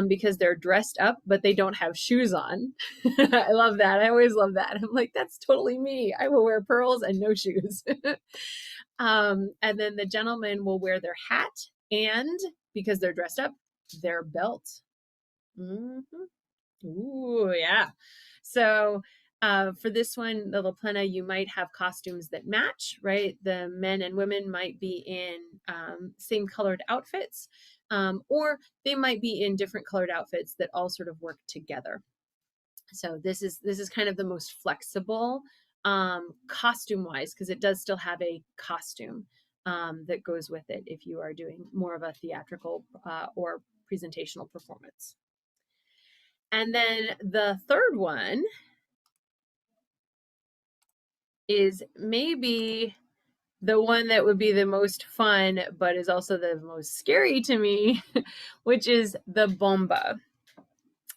A: because they're dressed up, but they don't have shoes on. I love that. I always love that. I'm like, that's totally me. I will wear pearls and no shoes. And then the gentlemen will wear their hat, and because they're dressed up, their belt. Mm-hmm. Ooh, yeah. So for this one, the La Plena, you might have costumes that match, right? The men and women might be in same colored outfits, or they might be in different colored outfits that all sort of work together. So this is kind of the most flexible costume wise, because it does still have a costume that goes with it if you are doing more of a theatrical or presentational performance. And then the third one is maybe the one that would be the most fun, but is also the most scary to me, which is the Bomba.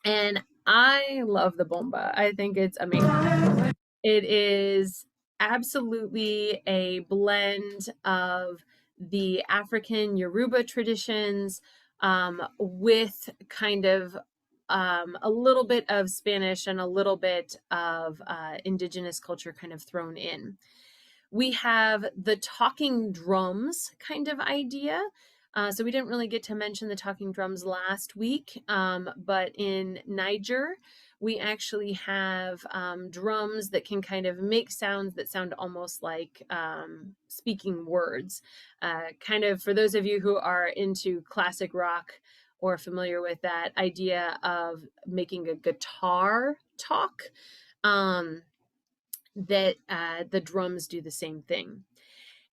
A: And I love the Bomba. I think it's amazing. It is absolutely a blend of the African Yoruba traditions, with kind of a little bit of Spanish and a little bit of indigenous culture kind of thrown in. We have the talking drums kind of idea. So we didn't really get to mention the talking drums last week, but in Niger, we actually have drums that can kind of make sounds that sound almost like speaking words. Kind of for those of you who are into classic rock or familiar with that idea of making a guitar talk, that the drums do the same thing.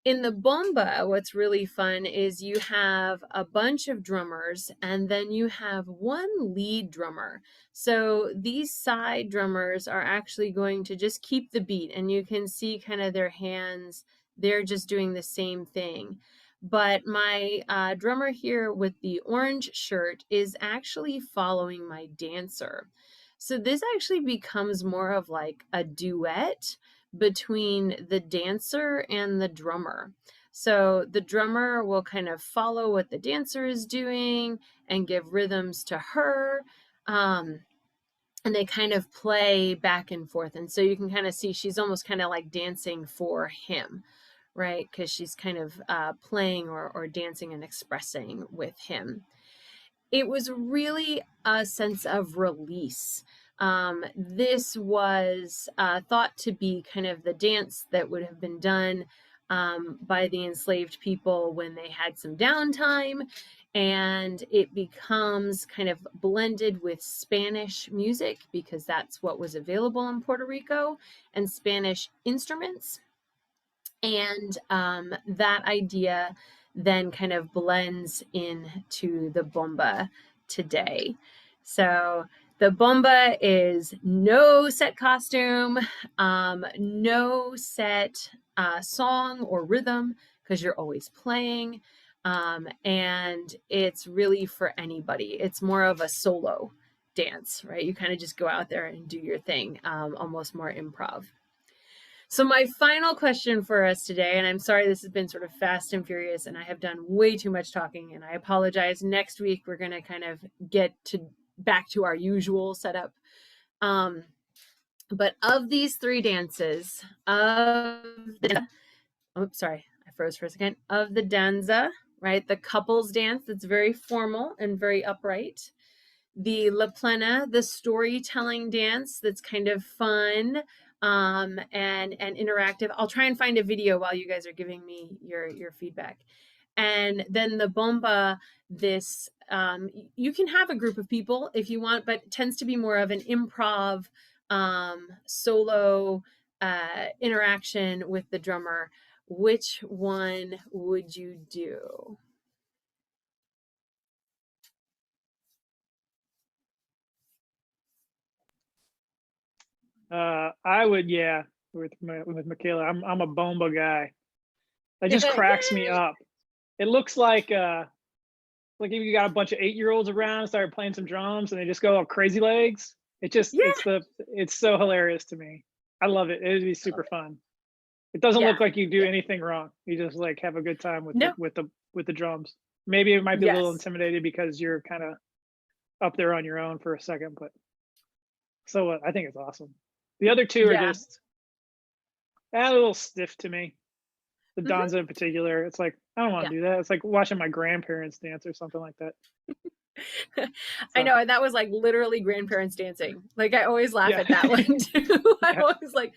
A: In the bomba, what's really fun is you have a bunch of drummers, and then you have one lead drummer. So these side drummers are actually going to just keep the beat, and you can see kind of their hands. They're just doing the same thing. But my drummer here with the orange shirt is actually following my dancer. So this actually becomes more of like a duet between the dancer and the drummer. So the drummer will kind of follow what the dancer is doing and give rhythms to her. And they kind of play back and forth. And so you can kind of see she's almost kind of like dancing for him, right? Because she's kind of playing or dancing and expressing with him. It was really a sense of release. This was thought to be kind of the dance that would have been done by the enslaved people when they had some downtime, and it becomes kind of blended with Spanish music because that's what was available in Puerto Rico, and Spanish instruments. And that idea then kind of blends into the bomba today. So the bomba is no set costume, no set song or rhythm, because you're always playing. And it's really for anybody. It's more of a solo dance, right? You kind of just go out there and do your thing, almost more improv. So my final question for us today, and I'm sorry this has been sort of fast and furious and I have done way too much talking, and I apologize. Next week we're going to kind of get back to our usual setup. But of these three dances, of the, oh, sorry, I froze for a second. Of the Danza, right, the couples dance that's very formal and very upright. The La Plena, the storytelling dance that's kind of fun and interactive. I'll try and find a video while you guys are giving me your feedback. And then the Bomba, this you can have a group of people if you want, but it tends to be more of an improv solo interaction with the drummer. Which one would you do?
C: I would, yeah, with Michaela. I'm a Bomba guy. That just cracks me up. It looks like if you got a bunch of 8-year-olds around and started playing some drums and they just go all crazy legs. It's so hilarious to me. I love it. It would be super fun. It doesn't look like you do anything wrong. You just like have a good time with the drums. Maybe it might be a little intimidated because you're kind of up there on your own for a second, but so I think it's awesome. The other two are just a little stiff to me. The Danza in particular, it's like, I don't want to do that. It's like watching my grandparents dance or something like that.
A: I know, and that was like literally grandparents dancing. Like I always laugh at that one too. I always like,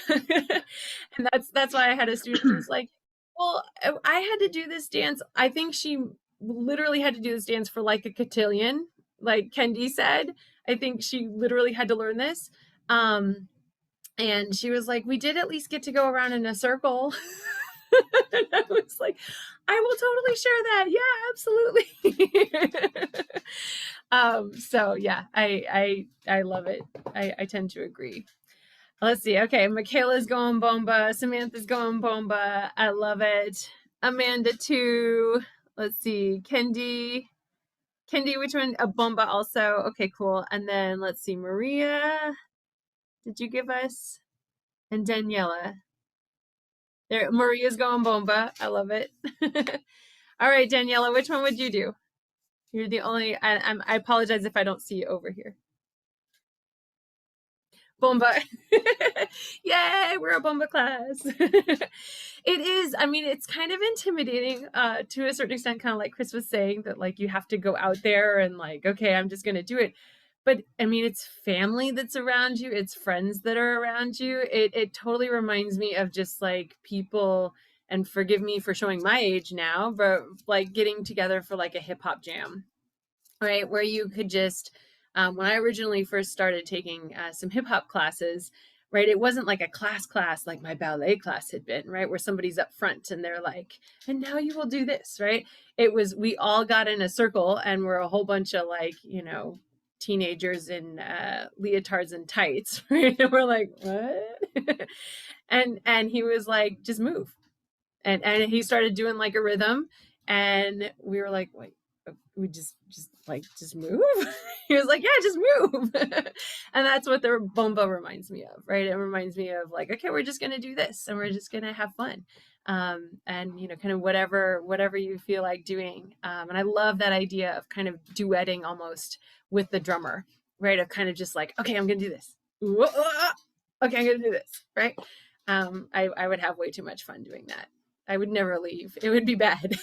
A: and that's why I had a student who's like, well, I had to do this dance. I think she literally had to do this dance for like a cotillion, like Kendi said. I think she literally had to learn this. And she was like, we did at least get to go around in a circle. And I was like, I will totally share that. Yeah, absolutely. So yeah, I love it. I tend to agree. Let's see. Okay, Michaela's going Bomba. Samantha's going Bomba. I love it. Amanda too. Let's see. Kendi, which one? A Bomba also. Okay, cool. And then let's see. Maria, did you give us? And Daniela. There, Maria's going Bomba. I love it. All right, Daniela, which one would you do? You're the only. I apologize if I don't see you over here. Bomba. Yay, we're a Bomba class. It is, I mean, it's kind of intimidating to a certain extent, kind of like Chris was saying, that like you have to go out there and like, okay, I'm just going to do it. But I mean, it's family that's around you. It's friends that are around you. It totally reminds me of just like people, and forgive me for showing my age now, but like getting together for like a hip hop jam, right? Where you could just, when I originally first started taking some hip hop classes, right? It wasn't like a class like my ballet class had been, right? Where somebody's up front and they're like, and now you will do this, right? It was, we all got in a circle and we're a whole bunch of like, you know, teenagers in leotards and tights, right? And we're like, what? and he was like, just move. And he started doing like a rhythm, and we were like, wait, we just move. He was like, yeah, just move. And that's what the Bomba reminds me of, right? It reminds me of like, okay, we're just gonna do this and we're just gonna have fun. And you know, kind of whatever you feel like doing. And I love that idea of kind of duetting almost with the drummer, right? Of kind of just like, okay, I'm gonna do this. Okay, I'm gonna do this, right? I would have way too much fun doing that. I would never leave. It would be bad.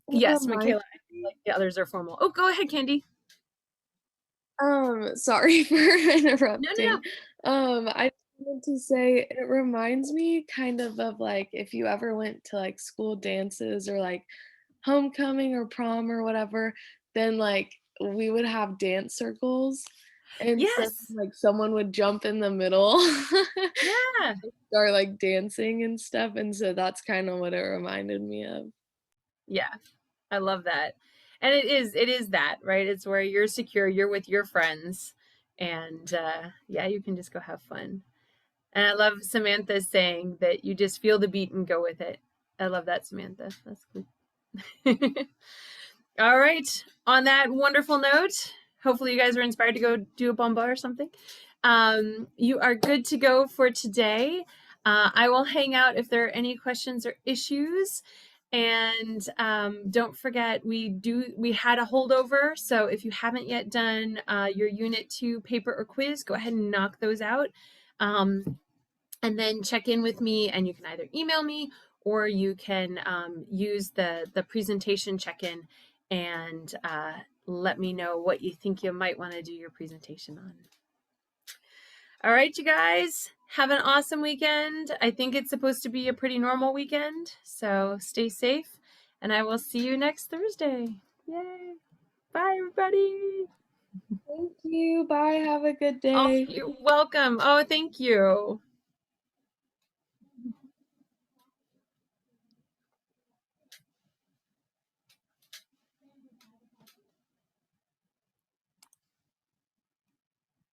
A: Yes, Michaela, I feel like the others are formal. Oh, go ahead, Candy.
E: Sorry for interrupting.
A: No.
E: I wanted to say it reminds me kind of like if you ever went to like school dances or like homecoming or prom or whatever, then like we would have dance circles. And so, like someone would jump in the middle.
A: Yeah.
E: Start like dancing and stuff. And so that's kind of what it reminded me of.
A: Yeah. I love that. And it is that, right? It's where you're secure, you're with your friends, and yeah, you can just go have fun. And I love Samantha saying that you just feel the beat and go with it. I love that, Samantha. That's cool. All right. On that wonderful note, hopefully you guys are inspired to go do a Bomba or something. You are good to go for today. I will hang out if there are any questions or issues. And don't forget, we had a holdover. So if you haven't yet done your Unit 2 paper or quiz, go ahead and knock those out. And then check in with me, and you can either email me or you can use the presentation check-in and let me know what you think you might want to do your presentation on. All right, you guys, have an awesome weekend. I think it's supposed to be a pretty normal weekend, so stay safe, and I will see you next Thursday. Yay. Bye, everybody.
E: Thank you. Bye. Have a good
A: Oh,
E: day.
A: you're welcome. Oh, thank you.